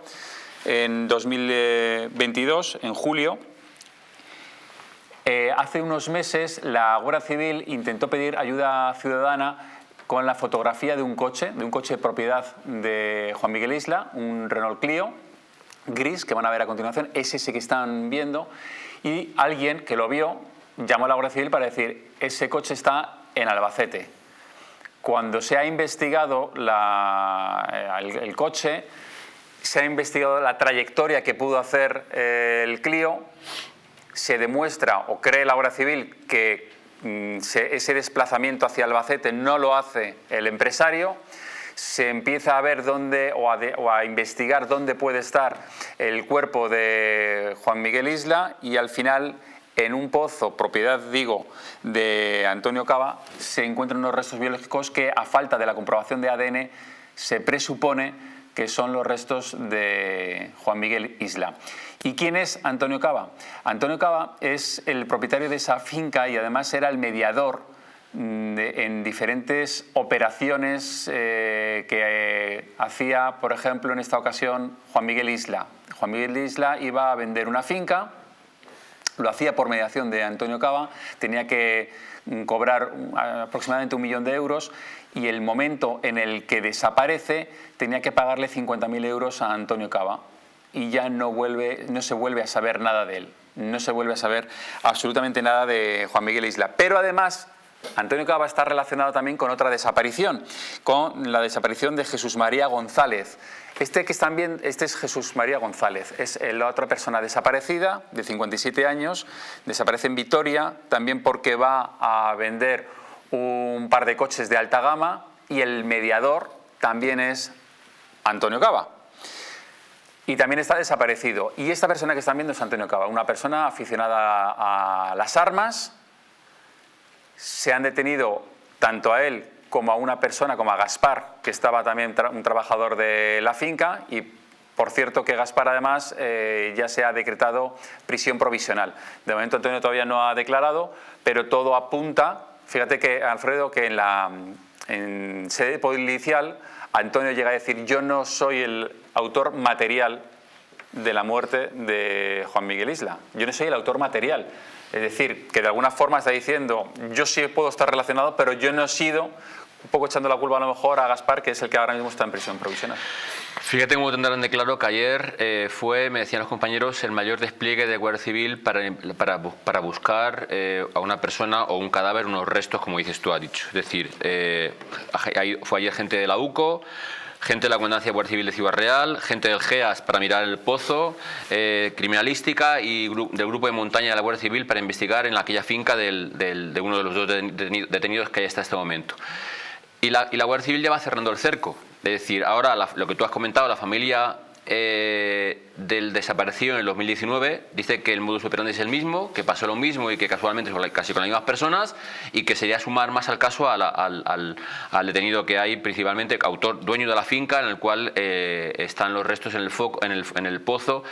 en 2022, en julio. Hace unos meses la Guardia Civil intentó pedir ayuda ciudadana con la fotografía de un coche propiedad de Juan Miguel Isla, un Renault Clio gris, que van a ver a continuación, es ese que están viendo, y alguien que lo vio llamó a la Guardia Civil para decir, ese coche está en Albacete. Cuando se ha investigado el coche, se ha investigado la trayectoria que pudo hacer el Clio, se demuestra, o cree la Guardia Civil, que ese desplazamiento hacia Albacete no lo hace el empresario. Se empieza a ver dónde o a investigar dónde puede estar el cuerpo de Juan Miguel Isla y al final en un pozo, propiedad, digo, de Antonio Cava, se encuentran unos restos biológicos que, a falta de la comprobación de ADN, se presupone que son los restos de Juan Miguel Isla. ¿Y quién es Antonio Cava? Antonio Cava es el propietario de esa finca y además era el mediador en diferentes operaciones que hacía, por ejemplo, en esta ocasión, Juan Miguel Isla. Juan Miguel Isla iba a vender una finca lo hacía por mediación de Antonio Caba, tenía que cobrar aproximadamente 1 millón de euros y el momento en el que desaparece tenía que pagarle 50.000 euros a Antonio Caba y ya no se vuelve a saber nada de él, no se vuelve a saber absolutamente nada de Juan Miguel Isla. Pero además Antonio Caba está relacionado también con otra desaparición, con la desaparición de Jesús María González. Este es Jesús María González, es la otra persona desaparecida, de 57 años, desaparece en Vitoria, también porque va a vender un par de coches de alta gama y el mediador también es Antonio Caba. Y también está desaparecido. Y esta persona que están viendo es Antonio Caba, una persona aficionada a las armas. Se han detenido tanto a él como a una persona, como a Gaspar, que estaba también un trabajador de la finca, y por cierto que Gaspar además ya se ha decretado prisión provisional. De momento Antonio todavía no ha declarado, pero todo apunta, fíjate que Alfredo, que en sede policial Antonio llega a decir: yo no soy el autor material de la muerte de Juan Miguel Isla, yo no soy el autor material. Es decir, que de alguna forma está diciendo: yo sí puedo estar relacionado, pero yo no he sido, un poco echando la culpa a lo mejor a Gaspar, que es el que ahora mismo está en prisión provisional. Fíjate cómo tendrán de claro que ayer fue, me decían los compañeros, el mayor despliegue de Guardia Civil para buscar a una persona o un cadáver, unos restos, como dices tú, has dicho. Es decir, fue ayer gente de la UCO, gente de la Comandancia de Guardia Civil de Ciudad Real, gente del GEAS para mirar el pozo, criminalística y del grupo de montaña de la Guardia Civil para investigar en aquella finca de uno de los 2 detenidos que hay hasta este momento. Y la Guardia Civil ya va cerrando el cerco. Es decir, ahora lo que tú has comentado, la familia del desaparecido en el 2019 dice que el modus operandi es el mismo, que pasó lo mismo y que casualmente son casi con las mismas personas, y que sería sumar más al caso al detenido que hay, principalmente dueño de la finca en el cual están los restos en el pozo.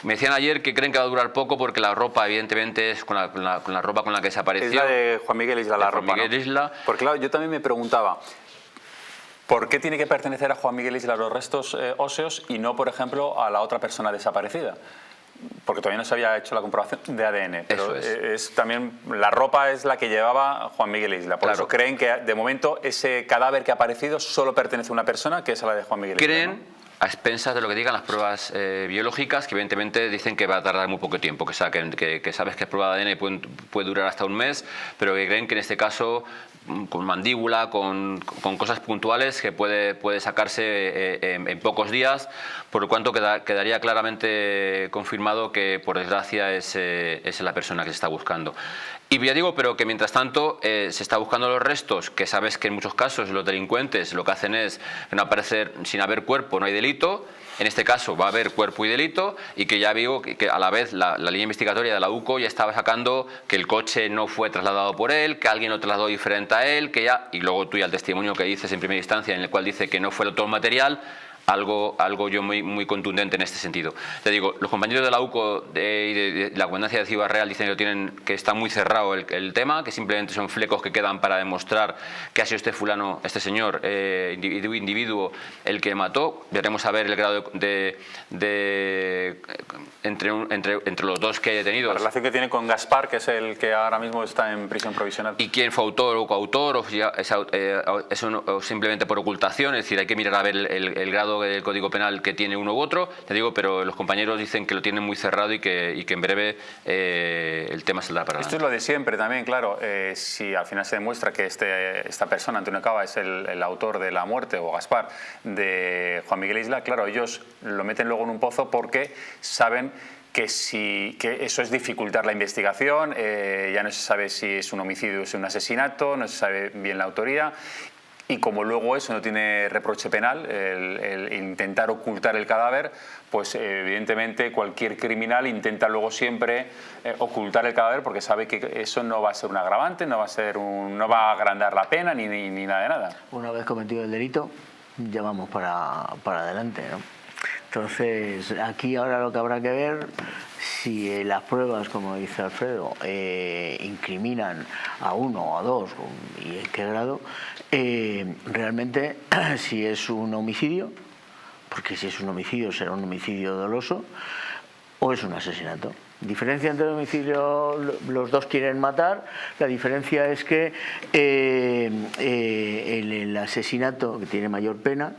Me decían ayer que creen que va a durar poco porque la ropa evidentemente es con la ropa con la que desapareció. Es la de Juan Miguel Isla, la ropa, ¿no? Porque claro, yo también me preguntaba: ¿por qué tiene que pertenecer a Juan Miguel Isla los restos óseos y no, por ejemplo, a la otra persona desaparecida? Porque todavía no se había hecho la comprobación de ADN. Pero es también la ropa es la que llevaba Juan Miguel Isla. Por eso creen que de momento ese cadáver que ha aparecido solo pertenece a una persona, que es la de Juan Miguel Isla. Creen, ¿no?, a expensas de lo que digan las pruebas biológicas, que evidentemente dicen que va a tardar muy poco tiempo, que sabes que es prueba de ADN puede durar hasta un mes, pero que creen que en este caso, con mandíbula, con cosas puntuales, que puede sacarse en pocos días, por lo cuanto quedaría claramente confirmado que, por desgracia, es la persona que se está buscando. Y ya digo, pero que mientras tanto se está buscando los restos, que sabes que en muchos casos los delincuentes lo que hacen es no aparecer, sin haber cuerpo no hay delito. En este caso va a haber cuerpo y delito, y que ya digo que a la vez la línea investigatoria de la UCO ya estaba sacando que el coche no fue trasladado por él, que alguien lo trasladó diferente a él, y luego tú ya el testimonio que dices en primera instancia en el cual dice que no fue el autor material. Algo yo muy contundente en este sentido. Te digo, los compañeros de la UCO y de la Comandancia de Ciudad Real dicen que está muy cerrado el tema, que simplemente son flecos que quedan para demostrar que ha sido este señor, individuo, el que mató. Veremos a ver el grado entre los dos que hay detenidos. La relación que tiene con Gaspar, que es el que ahora mismo está en prisión provisional. Y quién fue autor o coautor, o simplemente por ocultación. Es decir, hay que mirar a ver el grado del Código Penal que tiene uno u otro, te digo, pero los compañeros dicen que lo tienen muy cerrado y que en breve el tema saldrá para adelante. Esto es lo de siempre también, claro. Si al final se demuestra que esta persona, Antonio Caba, es el autor de la muerte, o Gaspar, de Juan Miguel Isla, claro, ellos lo meten luego en un pozo porque saben que eso es dificultar la investigación, ya no se sabe si es un homicidio o es un asesinato, no se sabe bien la autoría. Y como luego eso no tiene reproche penal, el intentar ocultar el cadáver, pues evidentemente cualquier criminal intenta luego siempre ocultar el cadáver porque sabe que eso no va a ser un agravante, no va a agrandar la pena ni nada de nada. Una vez cometido el delito, ya vamos para adelante, ¿no? Entonces, aquí ahora lo que habrá que ver, si las pruebas, como dice Alfredo, incriminan a uno o a dos, y en qué grado, realmente si es un homicidio, porque si es un homicidio será un homicidio doloso, o es un asesinato. Diferencia entre domicilio, los dos quieren matar, la diferencia es que el asesinato, que tiene mayor pena,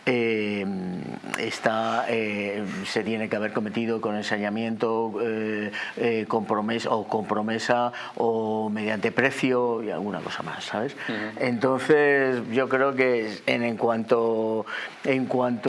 se tiene que haber cometido con ensañamiento, compromesa o mediante precio y alguna cosa más, ¿sabes? Entonces yo creo que en cuanto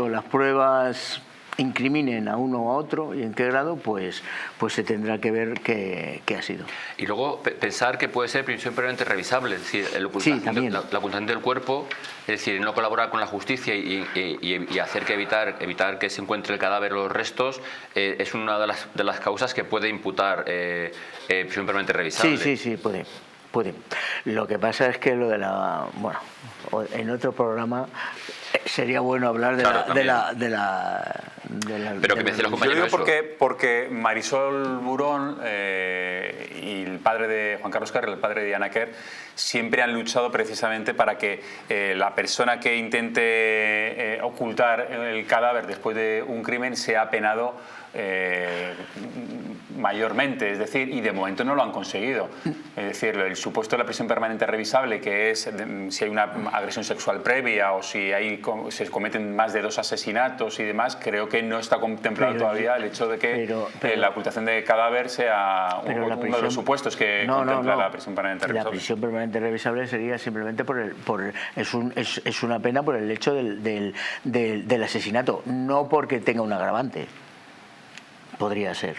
las pruebas incriminen a uno o a otro y en qué grado, pues se tendrá que ver qué ha sido. Y luego pensar que puede ser prisión permanente revisable, es decir, la ocultación del cuerpo, es decir, no colaborar con la justicia y hacer que evitar que se encuentre el cadáver o los restos, es una de las causas que puede imputar prisión permanente revisable. Sí, puede. Lo que pasa es que lo de bueno, en otro programa sería bueno hablar de la pero que me decían los compañeros. Yo digo porque Marisol Burón y el padre de Juan Carlos Carrer, el padre de Diana Quer, siempre han luchado precisamente para que la persona que intente ocultar el cadáver después de un crimen sea penado mayormente, es decir, y de momento no lo han conseguido. Es decir, el supuesto de la prisión permanente revisable, que es si hay una agresión sexual previa o si se cometen más de 2 asesinatos y demás, creo que no está contemplado todavía el hecho de que la ocultación de cadáver sea uno de los supuestos que contempla la prisión permanente revisable. La prisión permanente revisable sería simplemente es una pena por el hecho del asesinato, no porque tenga un agravante. Podría ser.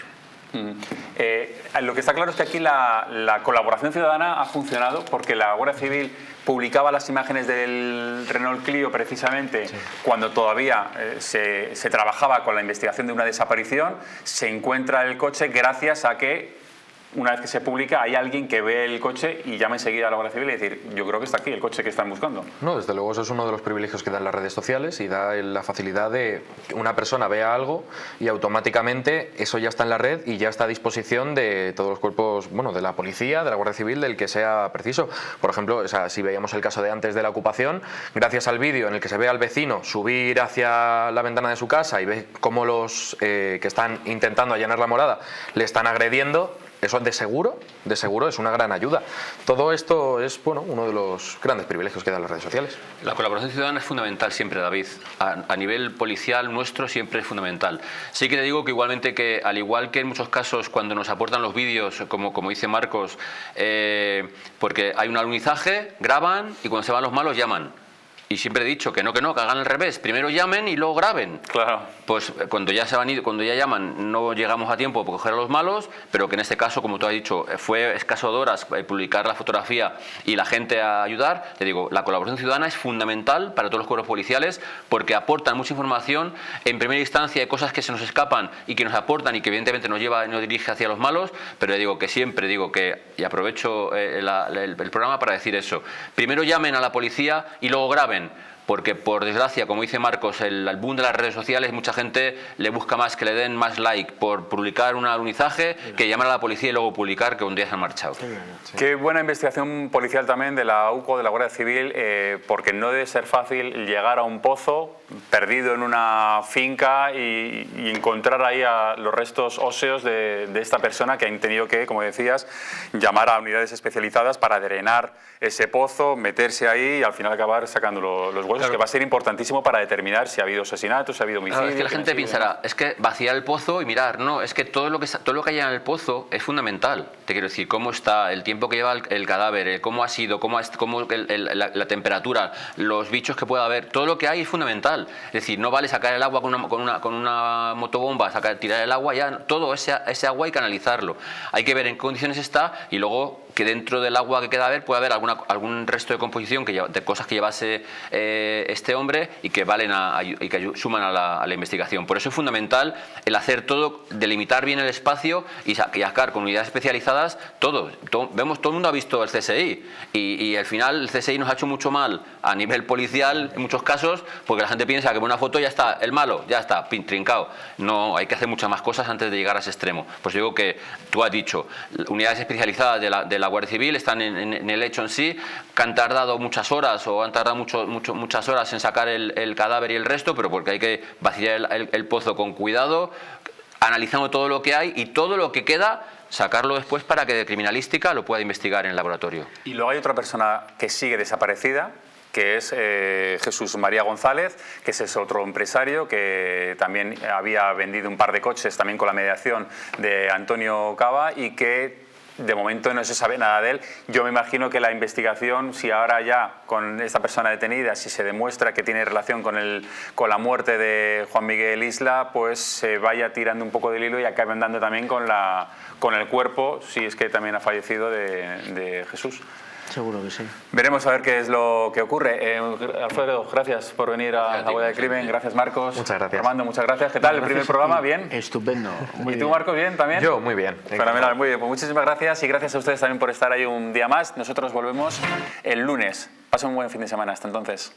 Lo que está claro es que aquí la colaboración ciudadana ha funcionado porque la Guardia Civil publicaba las imágenes del Renault Clio precisamente cuando todavía se trabajaba con la investigación de una desaparición. Se encuentra el coche gracias a que una vez que se publica hay alguien que ve el coche y llama enseguida a la Guardia Civil y decir, yo creo que está aquí el coche que están buscando. No, desde luego eso es uno de los privilegios que dan las redes sociales y da la facilidad de que una persona vea algo y automáticamente eso ya está en la red y ya está a disposición de todos los cuerpos, bueno, de la policía, de la Guardia Civil, del que sea preciso. Por ejemplo, si veíamos el caso de antes de la ocupación, gracias al vídeo en el que se ve al vecino subir hacia la ventana de su casa y ve cómo los que están intentando allanar la morada le están agrediendo, eso de seguro es una gran ayuda. Todo esto es uno de los grandes privilegios que dan las redes sociales. La colaboración ciudadana es fundamental siempre, David. A nivel policial nuestro siempre es fundamental. Sí que te digo que igualmente al igual que en muchos casos cuando nos aportan los vídeos, como dice Marcos, porque hay un alunizaje, graban y cuando se van los malos llaman. Y siempre he dicho que hagan al revés. Primero llamen y luego graben. Claro. Pues cuando ya cuando ya llaman, no llegamos a tiempo para coger a los malos, pero que en este caso, como tú has dicho, fue escaso de horas publicar la fotografía y la gente a ayudar. Te digo, la colaboración ciudadana es fundamental para todos los cuerpos policiales porque aportan mucha información. En primera instancia hay cosas que se nos escapan y que nos aportan y que evidentemente nos dirige hacia los malos, pero digo que siempre y aprovecho el programa para decir eso. Primero llamen a la policía y luego graben. Porque por desgracia, como dice Marcos, el boom de las redes sociales, mucha gente le busca más que le den más like por publicar un alunizaje que llamar a la policía y luego publicar que un día se han marchado. Qué buena investigación policial también de la UCO, de la Guardia Civil, porque no debe ser fácil llegar a un pozo perdido en una finca y encontrar ahí a los restos óseos de esta persona que han tenido que, como decías, llamar a unidades especializadas para drenar ese pozo, meterse ahí y al final acabar sacando los huesos, que va a ser importantísimo para determinar si ha habido asesinatos, si ha habido homicidios. Es que la gente pensará, es que vaciar el pozo y mirar, no, es que todo lo que haya en el pozo es fundamental. Te quiero decir, cómo está, el tiempo que lleva el cadáver, cómo ha sido, la temperatura, los bichos que pueda haber, todo lo que hay es fundamental. Es decir, no vale sacar el agua con una motobomba, tirar el agua, ya todo ese agua hay que analizarlo. Hay que ver en qué condiciones está y luego que dentro del agua que queda a ver puede haber algún resto de composición de cosas que llevase este hombre y que suman a la investigación. Por eso es fundamental el hacer todo, delimitar bien el espacio y sacar con unidades especializadas todo el mundo ha visto el CSI y al final el CSI nos ha hecho mucho mal a nivel policial en muchos casos porque la gente piensa que con una foto ya está el malo, ya está trincado. No, hay que hacer muchas más cosas antes de llegar a ese extremo. Pues digo que tú has dicho, unidades especializadas de la Guardia Civil están en el hecho en sí, que han tardado muchas horas o han tardado muchas horas en sacar el cadáver y el resto, pero porque hay que vaciar el pozo con cuidado, analizando todo lo que hay y todo lo que queda, sacarlo después para que de criminalística lo pueda investigar en el laboratorio. Y luego hay otra persona que sigue desaparecida, que es Jesús María González, que es otro empresario que también había vendido un par de coches también con la mediación de Antonio Cava y que de momento no se sabe nada de él. Yo me imagino que la investigación, si ahora ya con esta persona detenida, si se demuestra que tiene relación con la muerte de Juan Miguel Isla, pues se vaya tirando un poco del hilo y acabe andando también con el cuerpo, si es que también ha fallecido, de Jesús. Seguro que sí. Veremos a ver qué es lo que ocurre. Alfredo, gracias por venir a La Huella del Crimen. Gracias, Marcos. Muchas gracias. Armando, muchas gracias. ¿Qué tal el primer programa? ¿Bien? Estupendo. ¿Y tú, Marcos, bien también? Yo, muy bien. Fenomenal, muy bien. Pues muchísimas gracias y gracias a ustedes también por estar ahí un día más. Nosotros volvemos el lunes. Pasen un buen fin de semana. Hasta entonces.